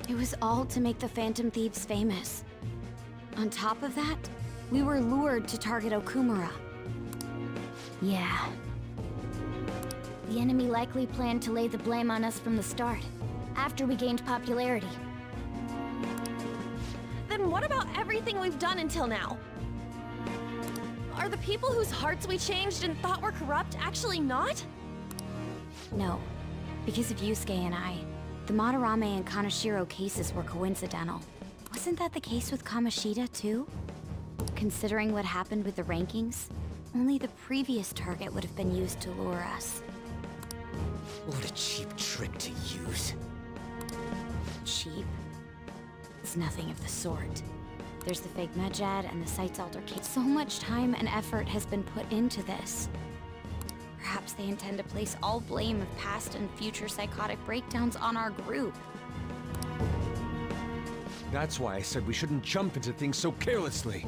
It was all to make the Phantom Thieves famous. On top of that, we were lured to target Okumura. Yeah. The enemy likely planned to lay the blame on us from the start, after we gained popularity. Then what about everything we've done until now? Are the people whose hearts we changed and thought were corrupt actually not? No, because of Yusuke and I. The Madarame and Kaneshiro cases were coincidental. Wasn't that the case with Kamoshida, too? Considering what happened with the rankings, only the previous target would have been used to lure us. What a cheap trick to use. Cheap? It's nothing of the sort. There's the fake Medjed and the site's altercation. So much time and effort has been put into this. Perhaps they intend to place all blame of past and future psychotic breakdowns on our group. That's why I said we shouldn't jump into things so carelessly.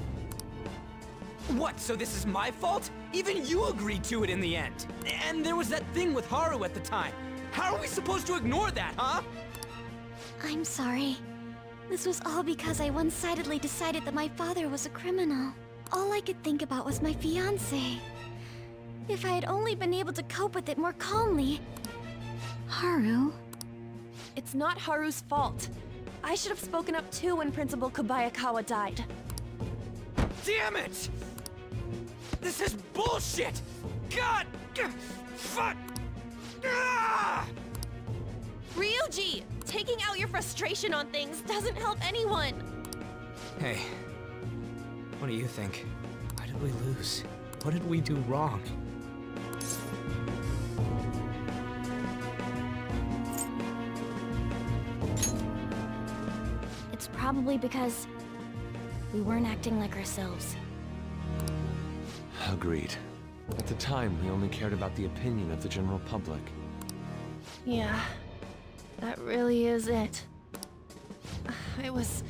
What, so this is my fault? Even you agreed to it in the end. And there was that thing with Haru at the time. How are we supposed to ignore that, huh? I'm sorry. This was all because I one-sidedly decided that my father was a criminal. All I could think about was my fiancé. If I had only been able to cope with it more calmly... Haru? It's not Haru's fault. I should have spoken up too when Principal Kobayakawa died. Damn it! This is bullshit! God! Fuck! Ah! Ryuji! Taking out your frustration on things doesn't help anyone! Hey, what do you think? Why did we lose? What did we do wrong? It's probably because we weren't acting like ourselves. Agreed. At the time, we only cared about the opinion of the general public. Yeah, that really is it. I was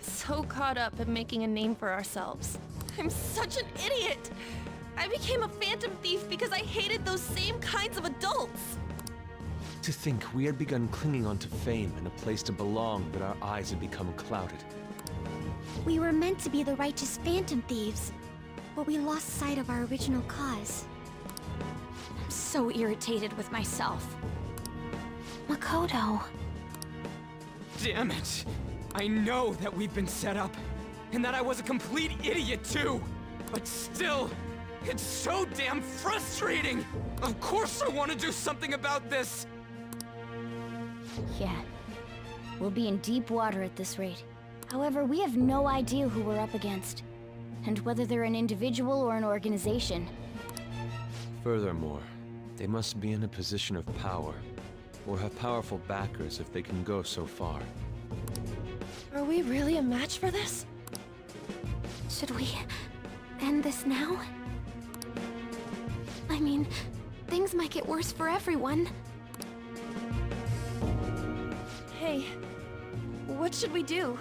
so caught up in making a name for ourselves. I'm such an idiot! I became a phantom thief because I hated those same kinds of adults! To think we had begun clinging onto fame and a place to belong, but our eyes had become clouded. We were meant to be the righteous phantom thieves, but we lost sight of our original cause. I'm so irritated with myself. Makoto. Damn it! I know that we've been set up, and that I was a complete idiot too! But still, it's so damn frustrating! Of course I want to do something about this! Yeah. We'll be in deep water at this rate. However, we have no idea who we're up against, and whether they're an individual or an organization. Furthermore, they must be in a position of power, or have powerful backers if they can go so far. Are we really a match for this? Should we end this now? I mean, things might get worse for everyone. Hey, what should we do?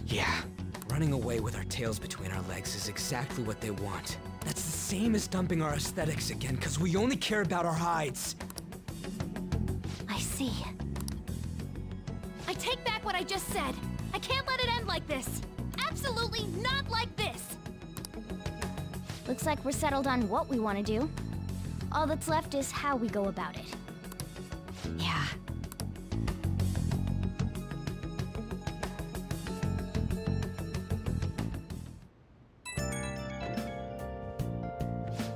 Yeah, running away with our tails between our legs is exactly what they want. That's the same as dumping our aesthetics again, because we only care about our hides. I see. I take back what I just said. I can't let it end like this. Absolutely not like this. Looks like we're settled on what we want to do. All that's left is how we go about it. Yeah.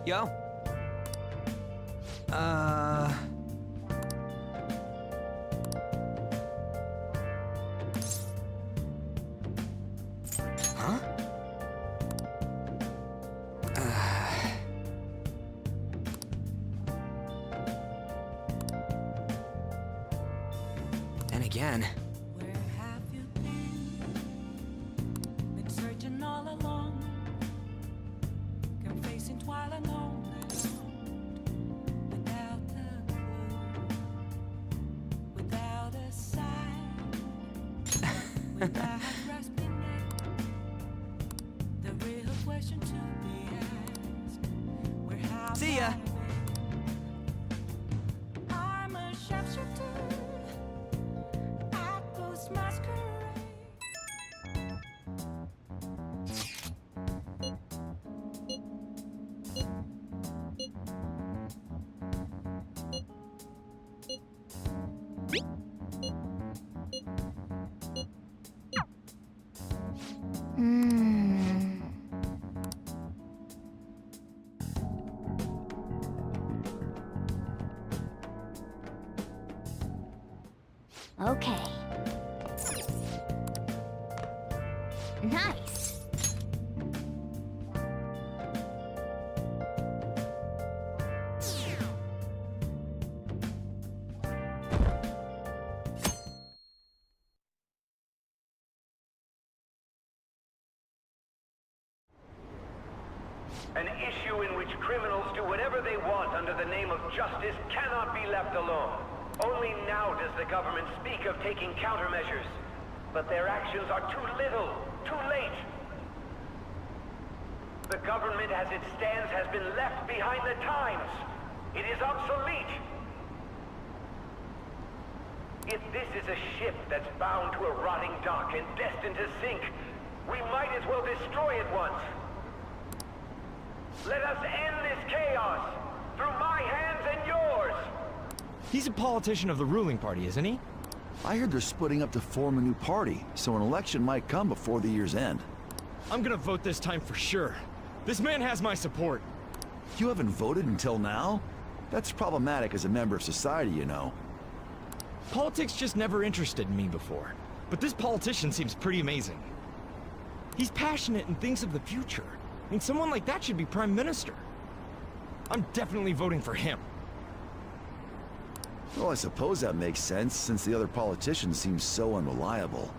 Yo. Huh? And again. Where have you been searching all along, confessing twilight loneliness, without a clue, without a sign, without grasping it. The real question to be asked: where have See ya. I been? I'm a sharpshooter. Okay. Nice. An issue in which criminals do whatever they want under the name of justice cannot be left alone. Only now does the government speak of taking countermeasures. But their actions are too little, too late. The government as it stands has been left behind the times. It is obsolete. If this is a ship that's bound to a rotting dock and destined to sink, we might as well destroy it once. Let us end this chaos through my hands and yours. He's a politician of the ruling party, isn't he? I heard they're splitting up to form a new party, so an election might come before the year's end. I'm gonna vote this time for sure. This man has my support. You haven't voted until now? That's problematic as a member of society, you know. Politics just never interested me before, but this politician seems pretty amazing. He's passionate and thinks of the future. I mean, someone like that should be prime minister. I'm definitely voting for him. Well, I suppose that makes sense, since the other politicians seem so unreliable.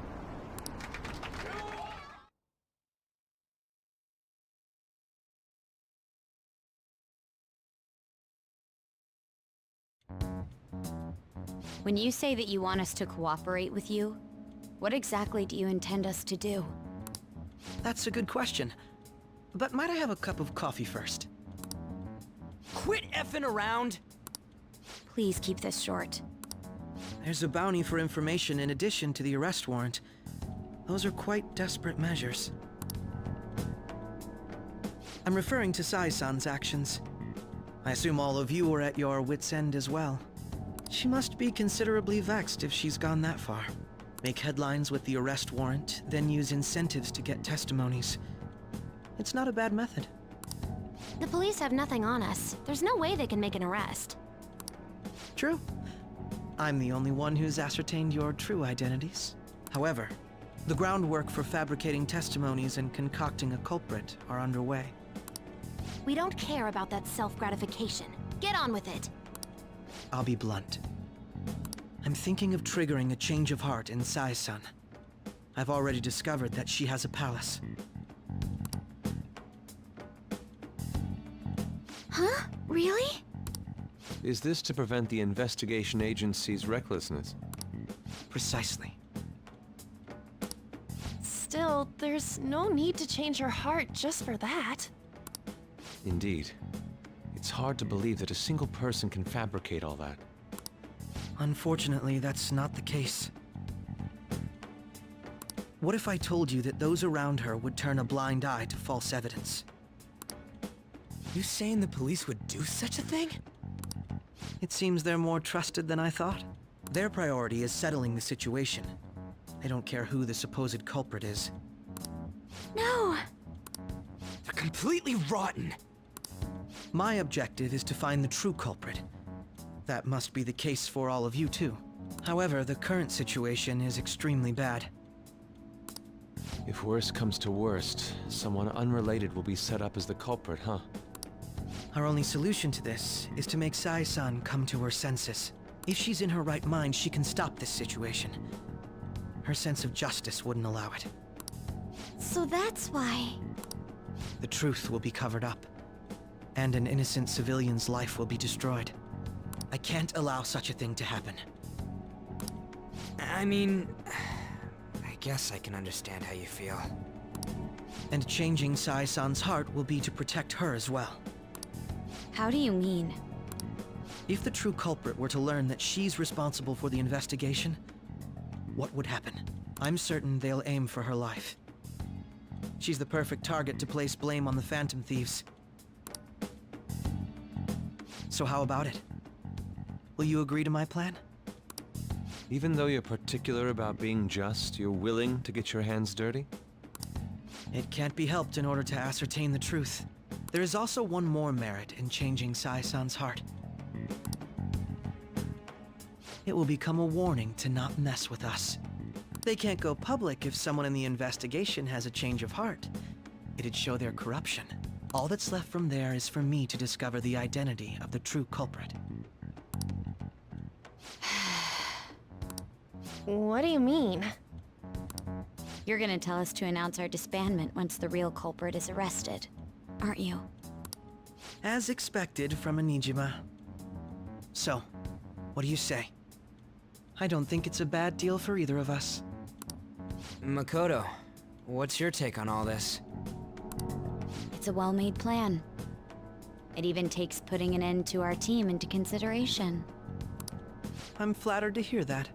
When you say that you want us to cooperate with you, what exactly do you intend us to do? That's a good question. But might I have a cup of coffee first? Quit effing around! Please keep this short. There's a bounty for information in addition to the arrest warrant. Those are quite desperate measures. I'm referring to Sai-san's actions. I assume all of you are at your wits' end as well. She must be considerably vexed if she's gone that far. Make headlines with the arrest warrant, then use incentives to get testimonies. It's not a bad method. The police have nothing on us. There's no way they can make an arrest. True. I'm the only one who's ascertained your true identities. However, the groundwork for fabricating testimonies and concocting a culprit are underway. We don't care about that self-gratification. Get on with it. I'll be blunt. I'm thinking of triggering a change of heart in Sai-san. I've already discovered that she has a palace. Huh? Really? Is this to prevent the investigation agency's recklessness? Precisely. Still, there's no need to change her heart just for that. Indeed. It's hard to believe that a single person can fabricate all that. Unfortunately, that's not the case. What if I told you that those around her would turn a blind eye to false evidence? You saying the police would do such a thing? It seems they're more trusted than I thought. Their priority is settling the situation. They don't care who the supposed culprit is. No! They're completely rotten! My objective is to find the true culprit. That must be the case for all of you too. However, the current situation is extremely bad. If worst comes to worst, someone unrelated will be set up as the culprit, huh? Our only solution to this is to make Sai-san come to her senses. If she's in her right mind, she can stop this situation. Her sense of justice wouldn't allow it. So that's why... The truth will be covered up, and an innocent civilian's life will be destroyed. I can't allow such a thing to happen. I mean... I guess I can understand how you feel. And changing Sai-san's heart will be to protect her as well. How do you mean? If the true culprit were to learn that she's responsible for the investigation, what would happen? I'm certain they'll aim for her life. She's the perfect target to place blame on the Phantom Thieves. So how about it? Will you agree to my plan? Even though you're particular about being just, you're willing to get your hands dirty? It can't be helped in order to ascertain the truth. There is also one more merit in changing Sai-san's heart. It will become a warning to not mess with us. They can't go public if someone in the investigation has a change of heart. It'd show their corruption. All that's left from there is for me to discover the identity of the true culprit. What do you mean? You're gonna tell us to announce our disbandment once the real culprit is arrested, aren't you? As expected from a Nijima. So, what do you say? I don't think it's a bad deal for either of us. Makoto, what's your take on all this? It's a well-made plan. It even takes putting an end to our team into consideration. I'm flattered to hear that.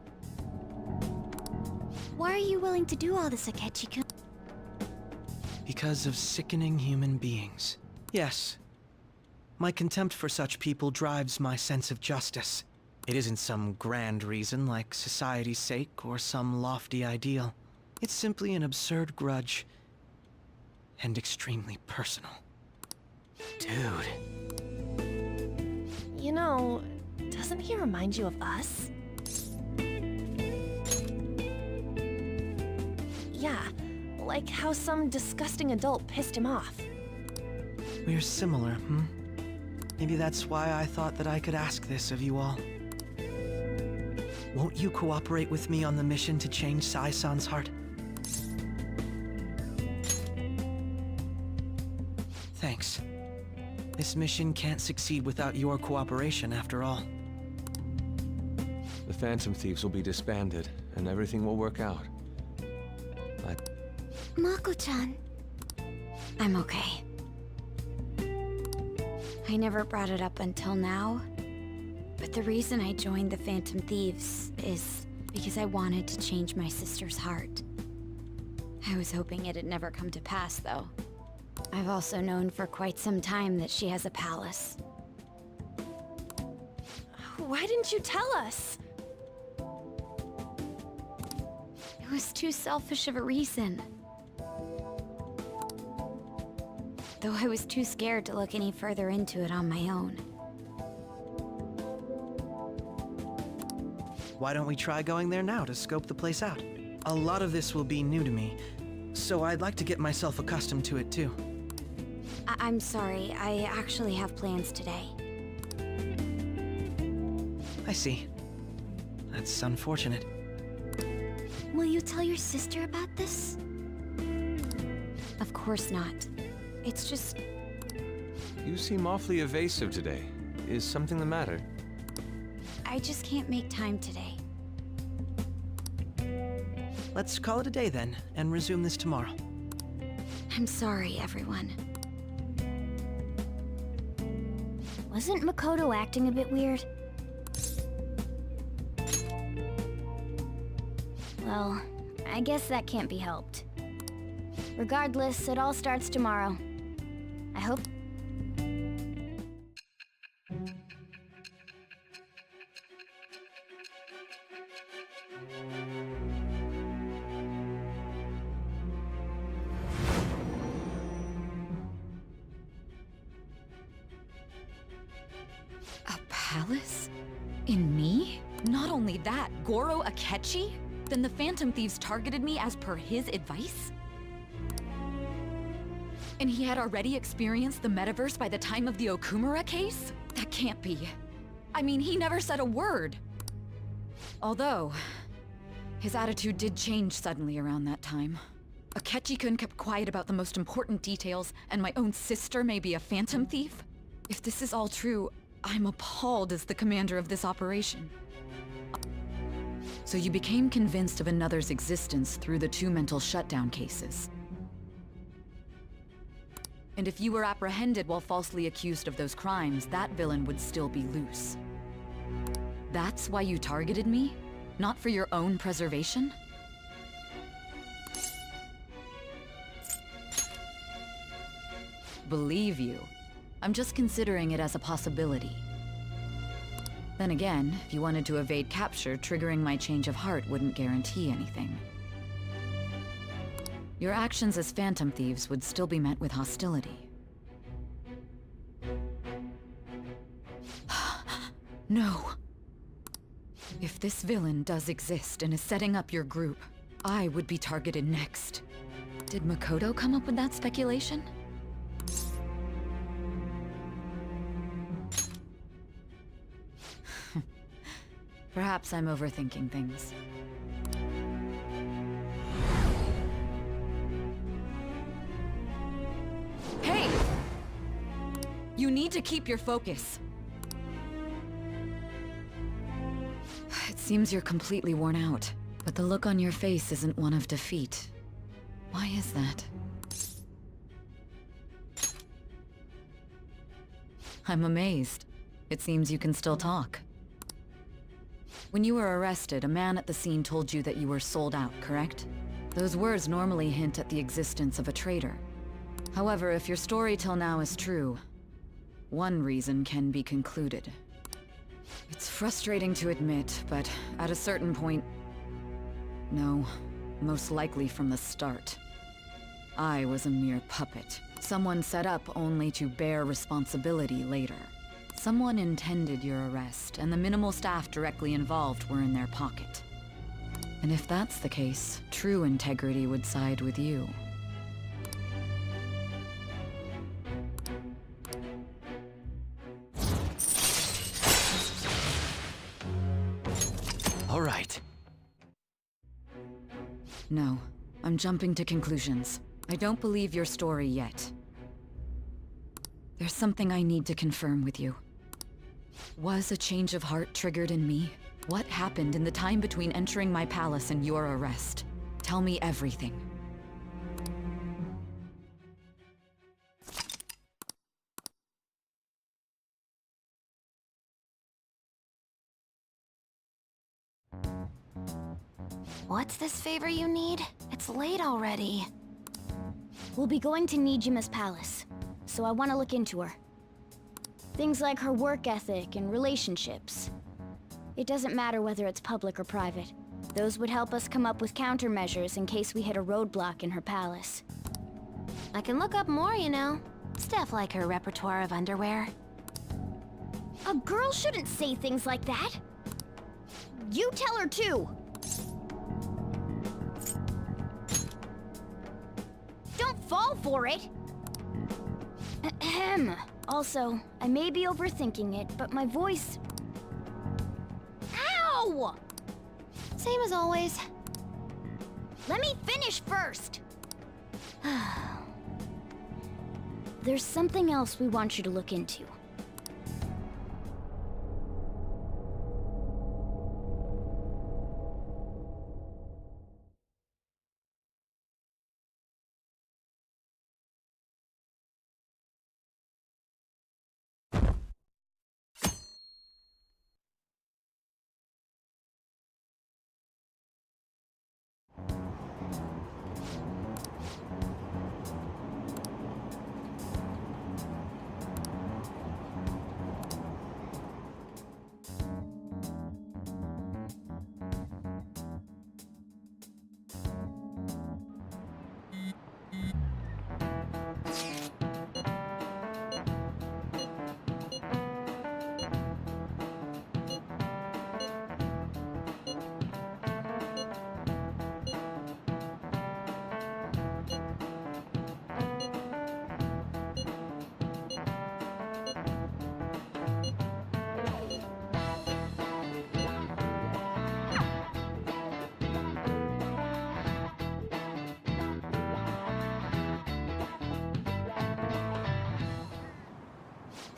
Why are you willing to do all this, Akechi-kun? Because of sickening human beings. Yes. My contempt for such people drives my sense of justice. It isn't some grand reason like society's sake or some lofty ideal. It's simply an absurd grudge. And extremely personal. Dude. You know, doesn't he remind you of us? Yeah, like how some disgusting adult pissed him off. We're similar, hmm? Maybe that's why I thought that I could ask this of you all. Won't you cooperate with me on the mission to change Sai-san's heart? Thanks. This mission can't succeed without your cooperation, after all. The Phantom Thieves will be disbanded, and everything will work out. Mako-chan. I'm okay. I never brought it up until now, but the reason I joined the Phantom Thieves is because I wanted to change my sister's heart. I was hoping it'd never come to pass, though. I've also known for quite some time that she has a palace. Why didn't you tell us? It was too selfish of a reason. Though I was too scared to look any further into it on my own. Why don't we try going there now to scope the place out? A lot of this will be new to me, so I'd like to get myself accustomed to it too. I'm sorry, I actually have plans today. I see. That's unfortunate. Will you tell your sister about this? Of course not. It's just... You seem awfully evasive today. Is something the matter? I just can't make time today. Let's call it a day then, and resume this tomorrow. I'm sorry, everyone. Wasn't Makoto acting a bit weird? Well, I guess that can't be helped. Regardless, it all starts tomorrow. I hope... A palace? In me? Not only that, Goro Akechi? Then the Phantom Thieves targeted me as per his advice? And he had already experienced the metaverse by the time of the Okumura case? That can't be. I mean, he never said a word. Although, his attitude did change suddenly around that time. Akechi-kun kept quiet about the most important details, and my own sister may be a Phantom Thief? If this is all true, I'm appalled as the commander of this operation. So you became convinced of another's existence through the 2 mental shutdown cases. And if you were apprehended while falsely accused of those crimes, that villain would still be loose. That's why you targeted me? Not for your own preservation? Believe you. I'm just considering it as a possibility. Then again, if you wanted to evade capture, triggering my change of heart wouldn't guarantee anything. Your actions as Phantom Thieves would still be met with hostility. No. If this villain does exist and is setting up your group, I would be targeted next. Did Makoto come up with that speculation? Perhaps I'm overthinking things. Hey! You need to keep your focus. It seems you're completely worn out, but the look on your face isn't one of defeat. Why is that? I'm amazed. It seems you can still talk. When you were arrested, a man at the scene told you that you were sold out, correct? Those words normally hint at the existence of a traitor. However, if your story till now is true, one reason can be concluded. It's frustrating to admit, but at a certain point... No, most likely from the start. I was a mere puppet. Someone set up only to bear responsibility later. Someone intended your arrest, and the minimal staff directly involved were in their pocket. And if that's the case, true integrity would side with you. right. No, I'm jumping to conclusions. I don't believe your story yet. There's something I need to confirm with you. Was a change of heart triggered in me? What happened in the time between entering my palace and your arrest? Tell me everything. What's this favor you need? It's late already. We'll be going to Nijima's palace, so I want to look into her. Things like her work ethic and relationships. It doesn't matter whether it's public or private. Those would help us come up with countermeasures in case we hit a roadblock in her palace. I can look up more, you know. Stuff like her repertoire of underwear. A girl shouldn't say things like that. You tell her too. Don't fall for it. Ahem. Also, I may be overthinking it, but my voice... Ow! Same as always. Let me finish first. There's something else we want you to look into.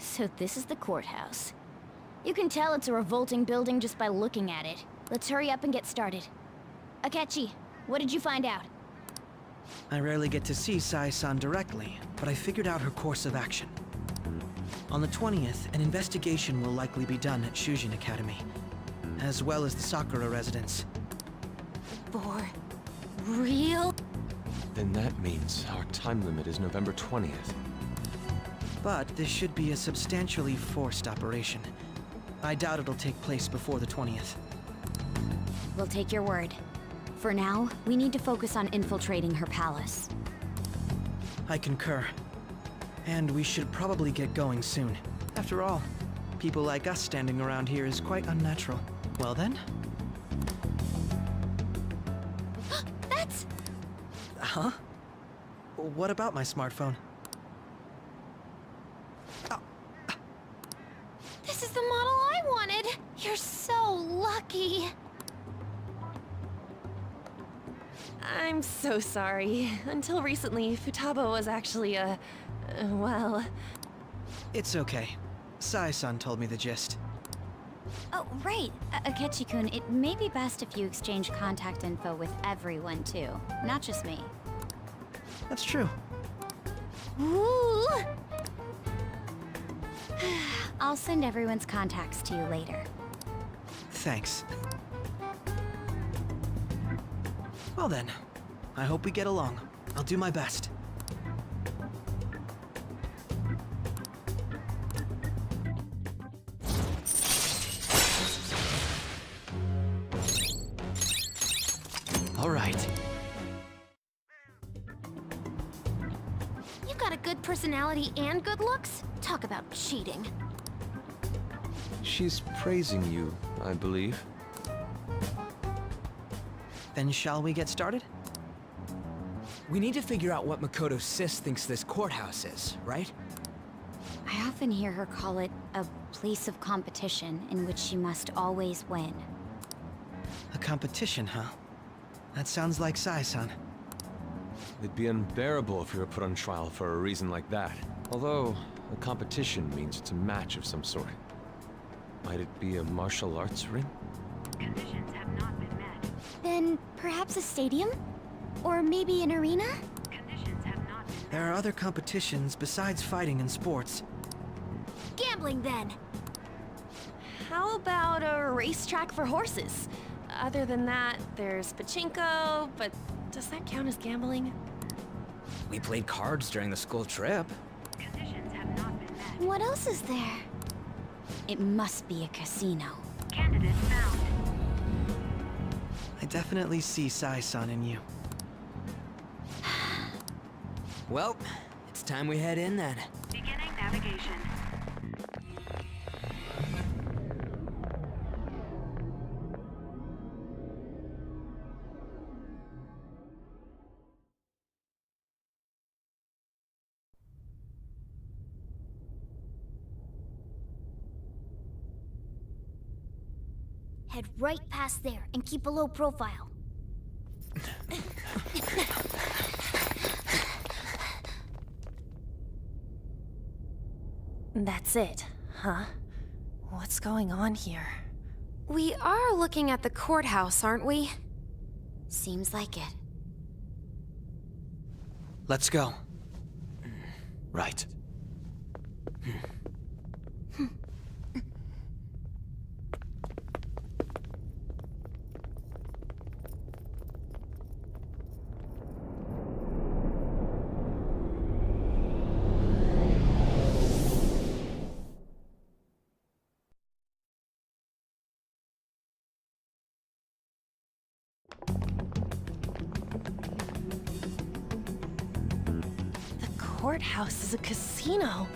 So this is the courthouse. You can tell it's a revolting building just by looking at it. Let's hurry up and get started. Akechi, what did you find out? I rarely get to see Sai-san directly, but I figured out her course of action. On the 20th, an investigation will likely be done at Shujin Academy, as well as the Sakura residence. For real? Then that means our time limit is November 20th. But this should be a substantially forced operation. I doubt it'll take place before the 20th. We'll take your word. For now, we need to focus on infiltrating her palace. I concur. And we should probably get going soon. After all, people like us standing around here is quite unnatural. Well then? That's... Huh? What about my smartphone? This is the model I wanted! You're so lucky! I'm so sorry. Until recently, Futaba was actually well... It's okay. Sai-san told me the gist. Oh, right. Akechi-kun, it may be best if you exchange contact info with everyone, too. Not just me. That's true. Ooh! I'll send everyone's contacts to you later. Thanks. Well then, I hope we get along. I'll do my best. All right. You got a good personality and good looks? Talk about cheating. She's praising you, I believe. Then shall we get started? We need to figure out what Makoto Sis thinks this courthouse is, right? I often hear her call it a place of competition in which she must always win. A competition, huh? That sounds like Sai-san. It'd be unbearable if we were put on trial for a reason like that. Although, a competition means it's a match of some sort. Might it be a martial arts ring? Conditions have not been met. Then perhaps a stadium? Or maybe an arena? Conditions have not been met. There are other competitions besides fighting and sports. Gambling, then! How about a racetrack for horses? Other than that, there's pachinko, but does that count as gambling? We played cards during the school trip. Conditions have not been met. What else is there? It must be a casino. Candidate found. I definitely see Sai-san in you. Well, it's time we head in then. Beginning navigation. Head right past there and keep a low profile. That's it, huh? What's going on here? We are looking at the courthouse, aren't we? Seems like it. Let's go. Right. Courthouse is a casino.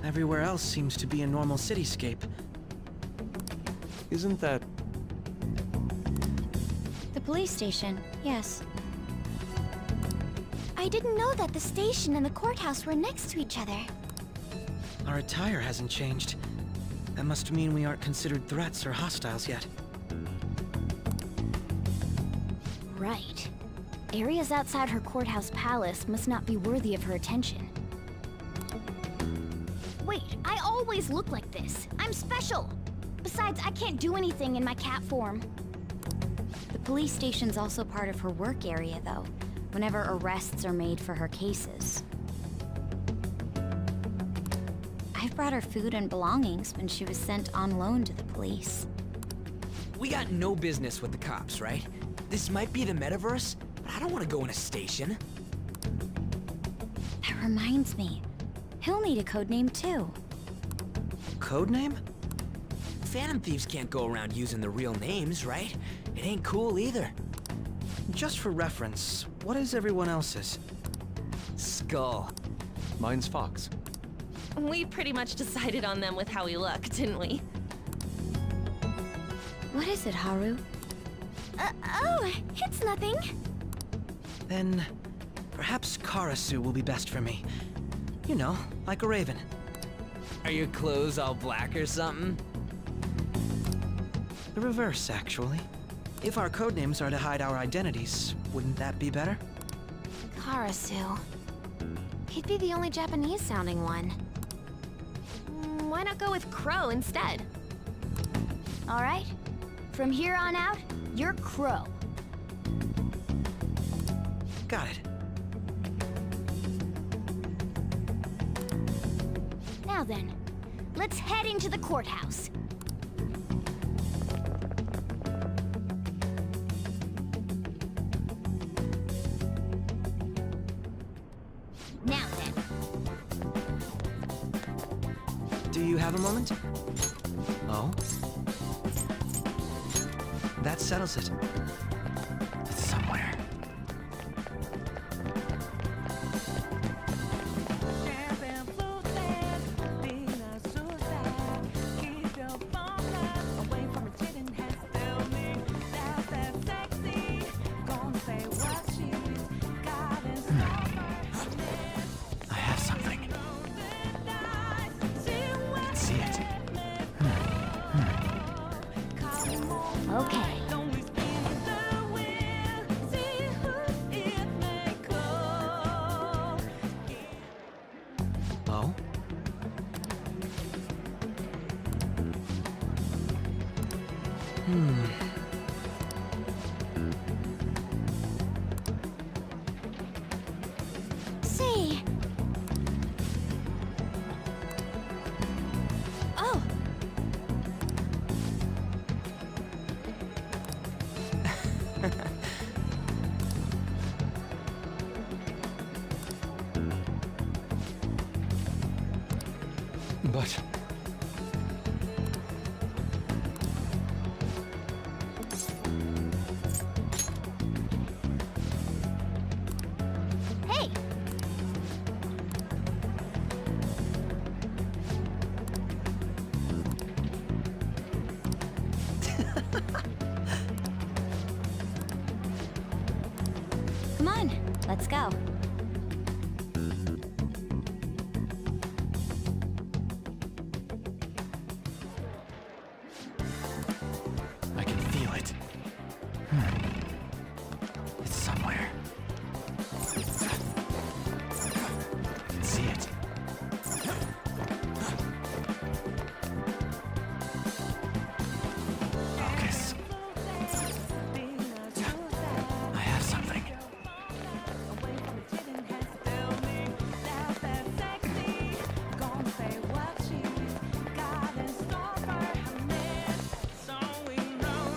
Everywhere else seems to be a normal cityscape. Isn't that... The police station, yes. I didn't know that the station and the courthouse were next to each other. Our attire hasn't changed. That must mean we aren't considered threats or hostiles yet. Right. Areas outside her courthouse palace must not be worthy of her attention. Wait, I always look like this. I'm special! Besides, I can't do anything in my cat form. The police station's also part of her work area, though, whenever arrests are made for her cases. I've brought her food and belongings when she was sent on loan to the police. We got no business with the cops, right? This might be the metaverse, but I don't want to go in a station. That reminds me. He'll need a codename, too. Codename? Phantom thieves can't go around using their real names, right? It ain't cool either. Just for reference, what is everyone else's? Skull. Mine's Fox. We pretty much decided on them with how we look, didn't we? What is it, Haru? Oh, it's nothing. Then, perhaps Karasu will be best for me. You know, like a raven. Are your clothes all black or something? The reverse, actually. If our codenames are to hide our identities, wouldn't that be better? Karasu. He'd be the only Japanese-sounding one. Why not go with Crow instead? All right. From here on out, you're Crow. Got it. Now then, let's head into the courthouse. Now then. Do you have a moment? Oh? That settles it. It's somewhere. I have something. I can see it. Okay. But... Hey! Come on, let's go. I can feel it. It's somewhere. I can see it. Focus. I have something.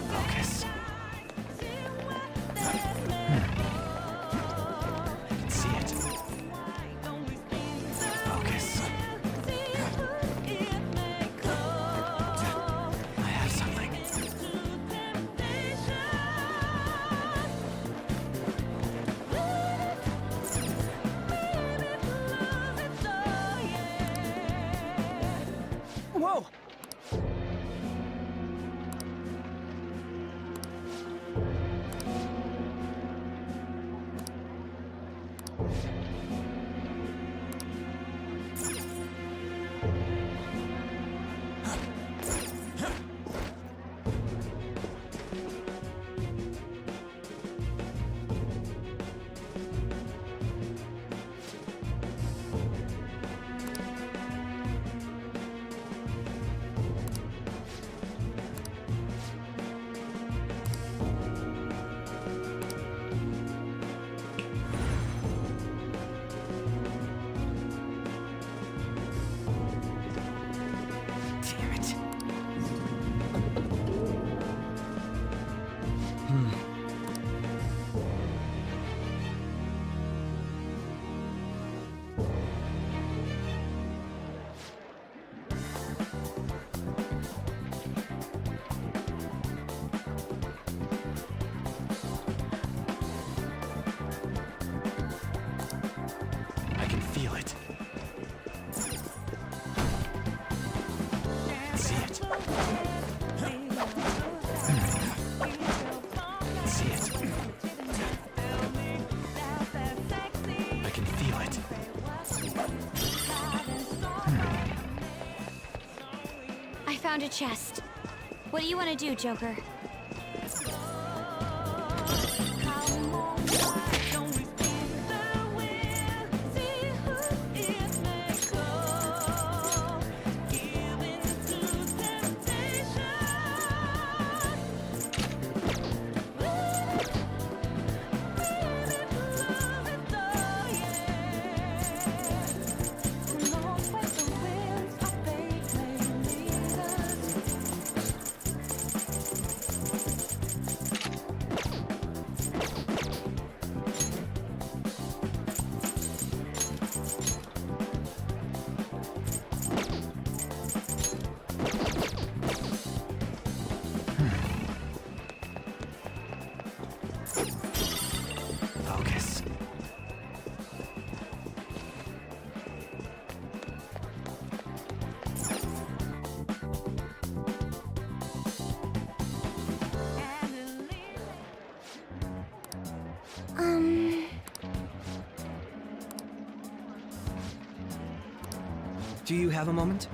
Focus. I can see it. Focus. I have something. Whoa! Damn it. I can feel it. I can see it. I can see it. I can feel it. I found a chest. What do you want to do, Joker? Focus. Do you have a moment?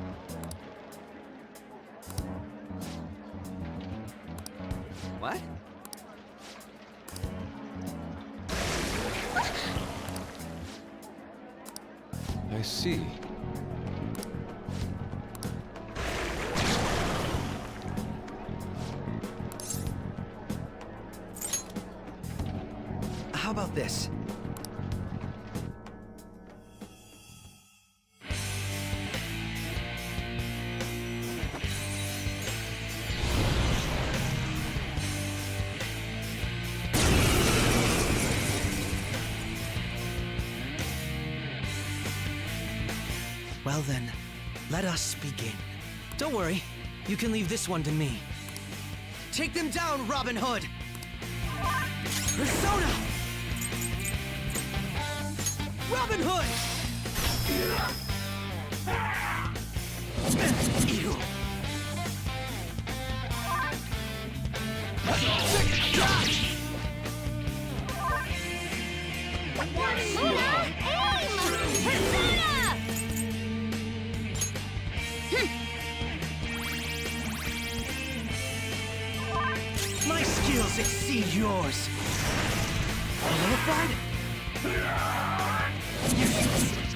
What? I see. How about this? Well then, Let us begin. Don't worry, you can leave this one to me. Take them down, Robin Hood! Persona! Robin Hood! Ew. My skills exceed yours. Nullified? Useless.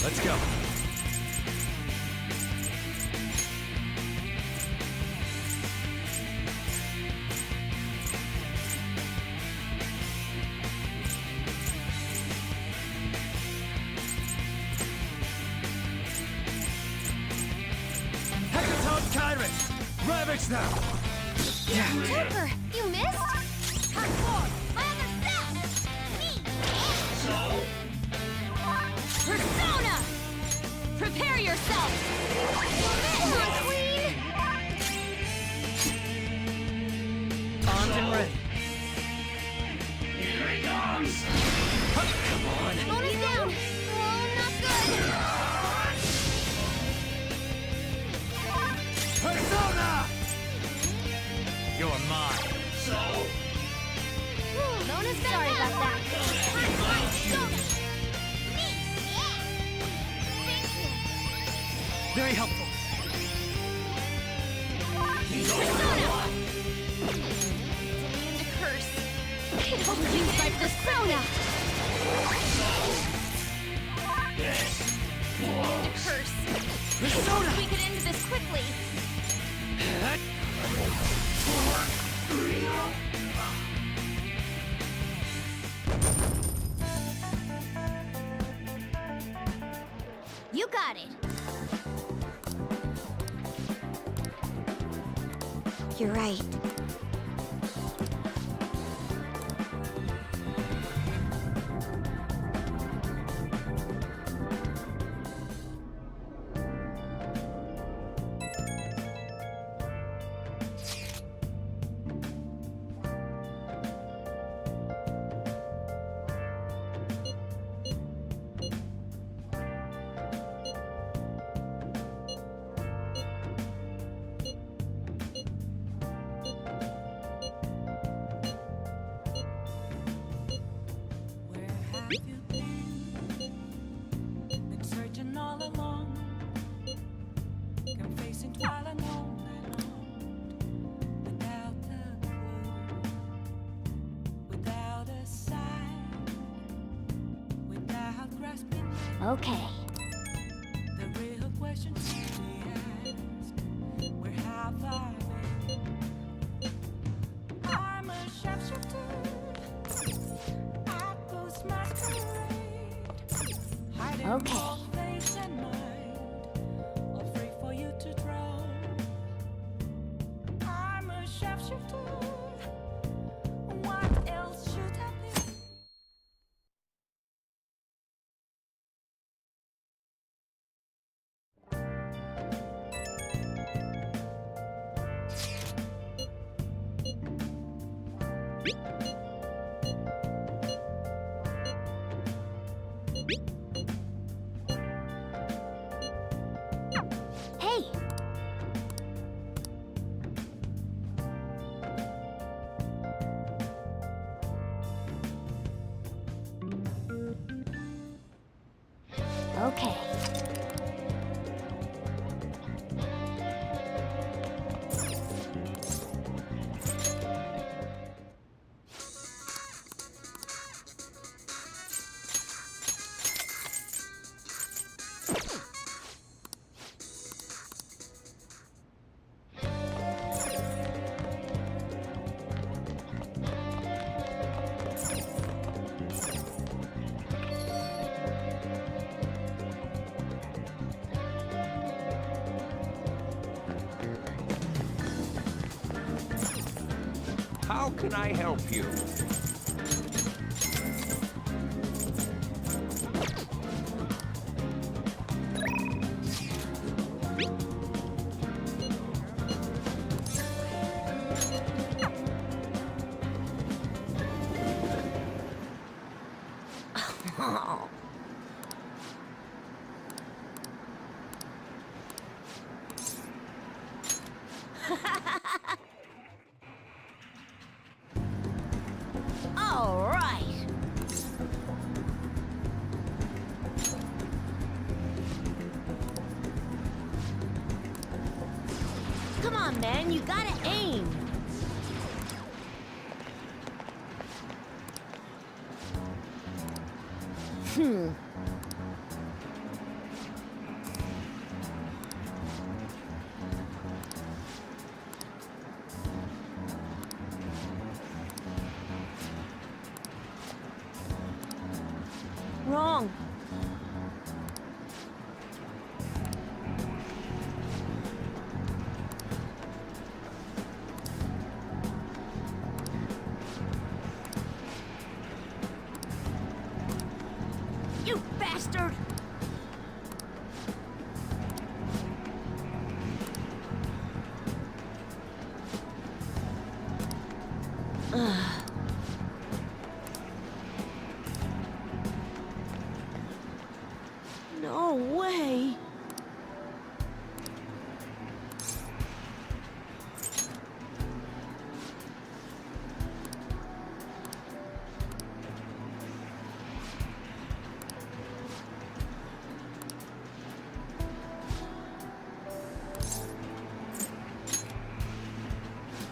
Let's go. Hecaton Tyrant! Ravage now! Joker, you missed? Hardcore, my other self! Me! So? Persona! Prepare yourself! Come on, Queen! Armed and ready. Here he comes! Come on! Bonus down! Oh, not good! Persona! You're mine. So? Bonus down! Sorry about that. Persona! Me! Very helpful. Persona! Into curse. Hope you can fight this Persona! Into curse. Persona! We could end this quickly. You got it. You're right. Been searching all along, confessing while alone without a clue, without a sign, without grasping. Okay. The real question we ask, where have I been? I'm a sharpshooter, I ghost masquerade. Okay. All face and mind, all free for you to draw. I'm a sharpshooter. What else should I be? Hey! Okay. How can I help you? All right. Come on, man, you gotta aim. Hmm. Wrong. You bastard! Ugh. No way!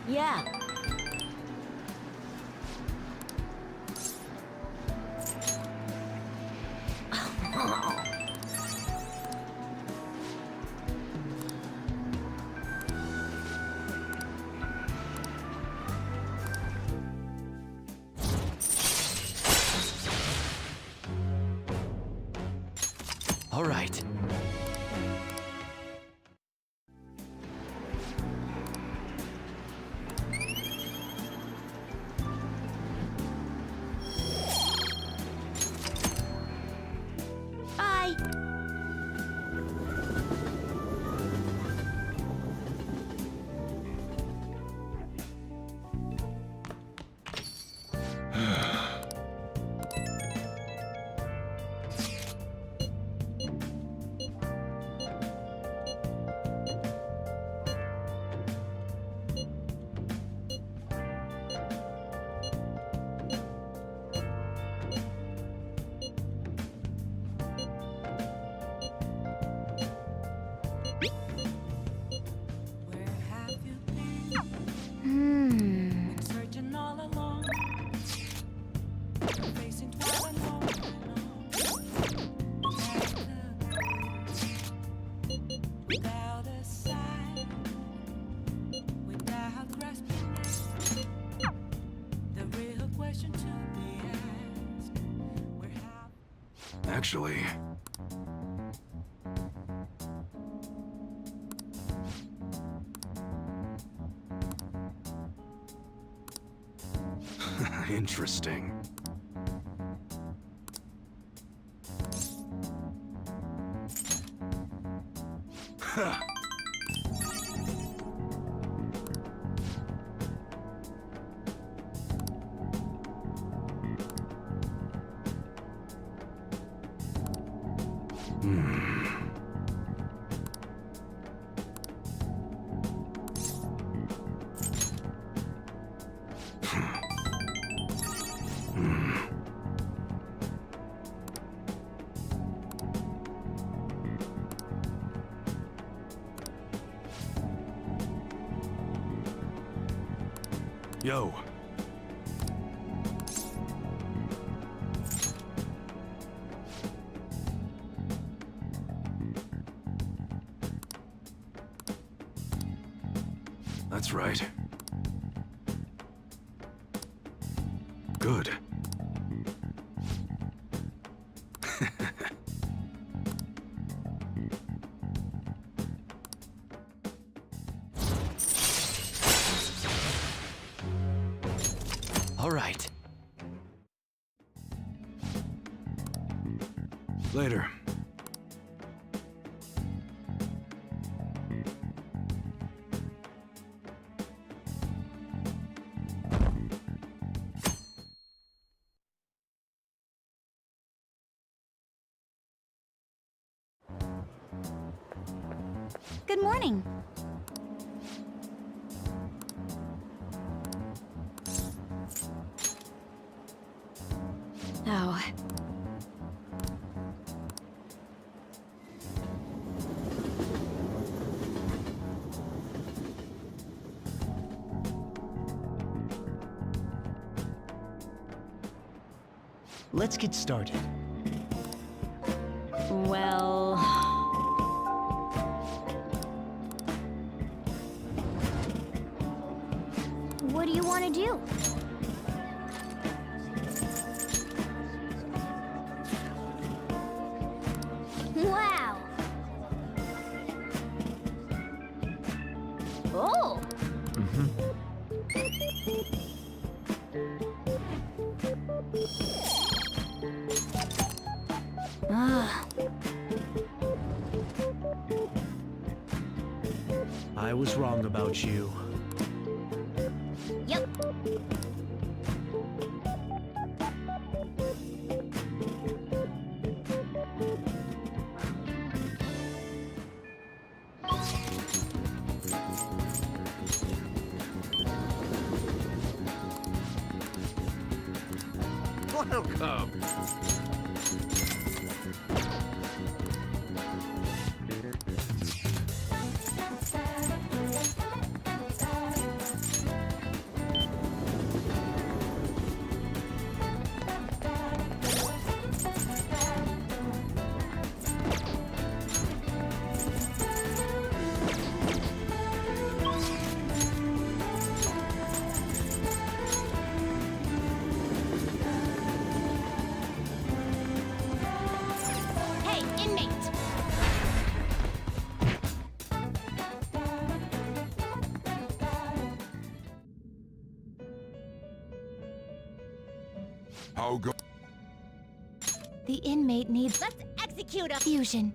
Yeah. All right. Bye. Been searching all along, facing twice alone. Without a sign, without grasping it, the real question to be asked: where have Actually, interesting. Huh. Yo. That's right. Good. All right. Later. Good morning. Oh. Let's get started. Well... What do you want to do? Wow! Oh! I was wrong about you. Yep. Welcome. Hey, inmate! How go? The inmate needs. Let's execute a fusion.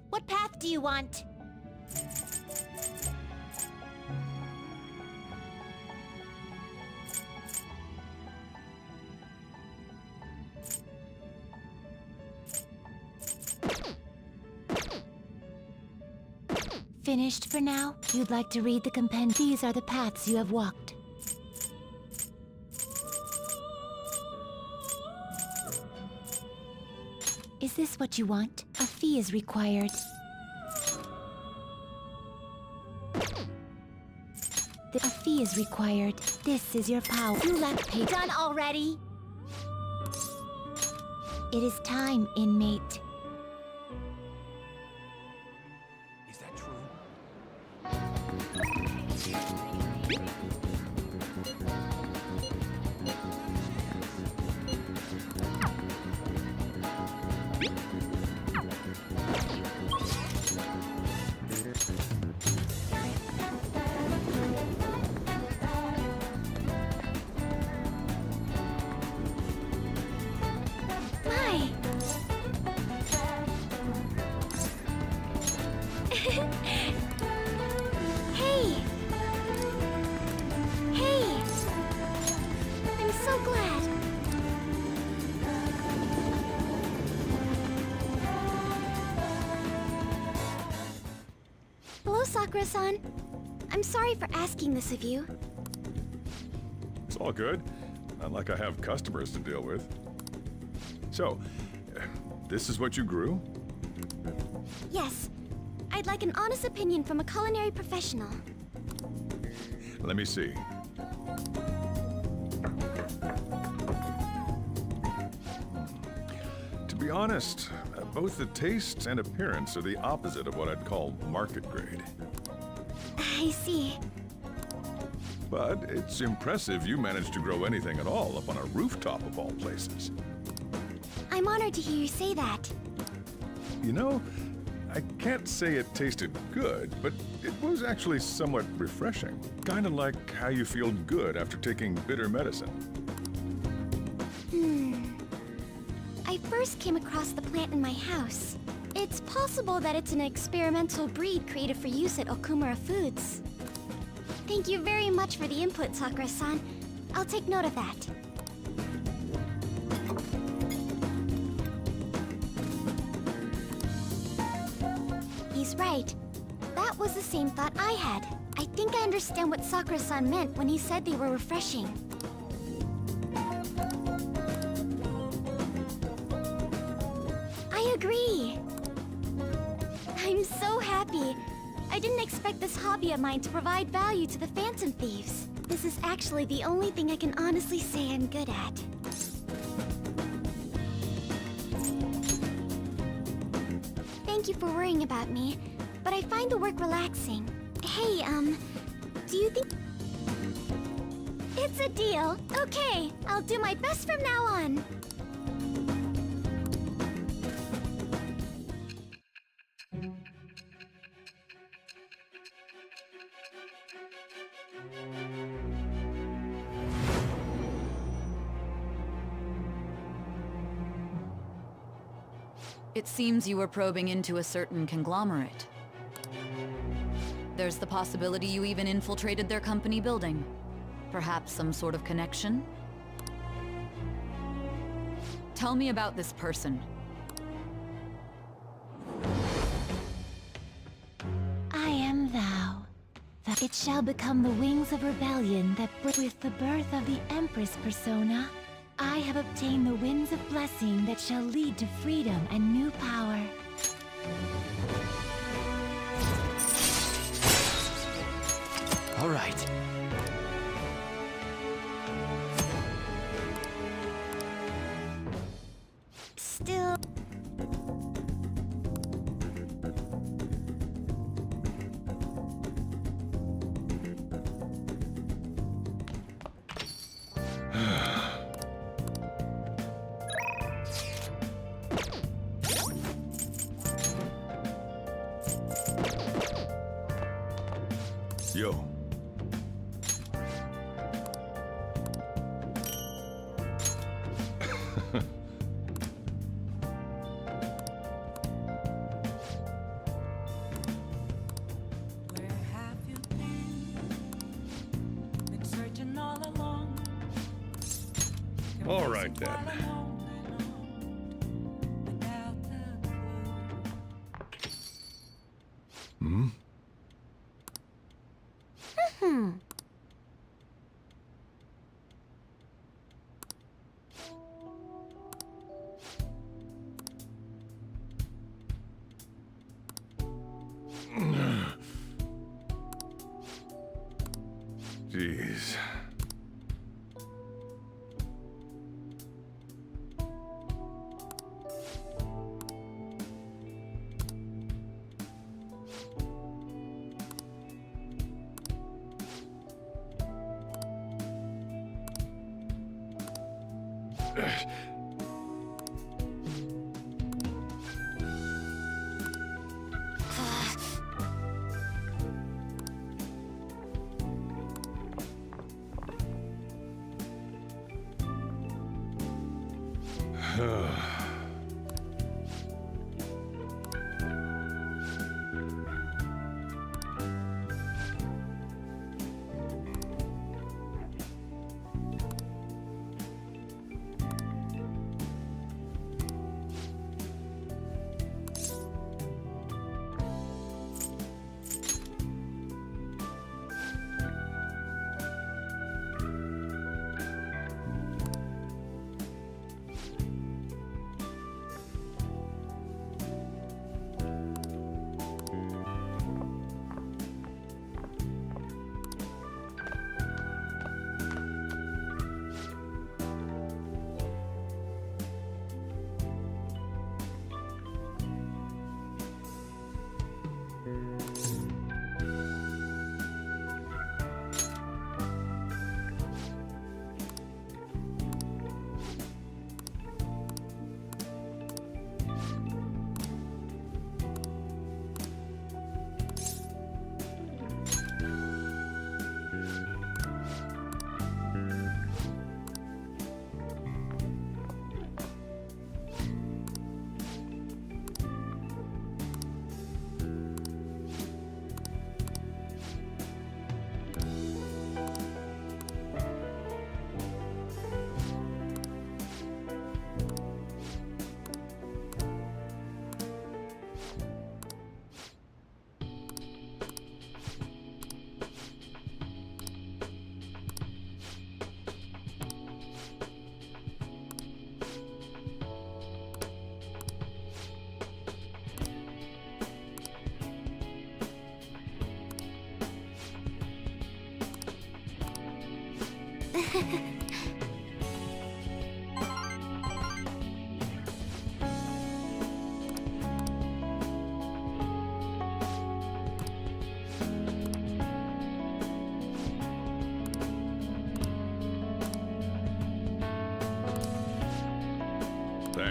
What path do you want? Finished for now? You'd like to read the compendium? These are the paths you have walked. Is this what you want? A fee is required. A fee is required. This is your power. You lack pay. Done already? It is time, inmate. Is that true? My! Hey! Hey! I'm so glad. Hello, Sakura-san. I'm sorry for asking this of you. It's all good. Not like I have customers to deal with. So, this is what you grew? Yes. I'd like an honest opinion from a culinary professional. Let me see. To be honest, both the taste and appearance are the opposite of what I'd call market grade. I see. But it's impressive you managed to grow anything at all up on a rooftop of all places. I'm honored to hear you say that. You know, I can't say it tasted good, but it was actually somewhat refreshing. Kind of like how you feel good after taking bitter medicine. I first came across the plant in my house. It's possible that it's an experimental breed created for use at Okumura Foods. Thank you very much for the input, Sakura-san. I'll take note of that. He's He's right. That was the same thought I had. I think I understand what Sakura-san meant when he said they were refreshing. I agree. I'm so happy. I didn't expect this hobby of mine to provide value to the Phantom Thieves. This is actually the only thing I can honestly say I'm good at. Thank you for worrying about me, but I find the work relaxing. Hey, do you think... It's a deal. Okay, I'll do my best from now on. It seems you were probing into a certain conglomerate. There's the possibility you even infiltrated their company building. Perhaps some sort of connection? Tell me about this person. I am thou. That it shall become the wings of rebellion that with the birth of the Empress persona, I have obtained the winds of blessing that shall lead to freedom and new power. All right. Still... Yo. Where have you been searching all along. All right then. Hmm? Jeez.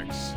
Thanks.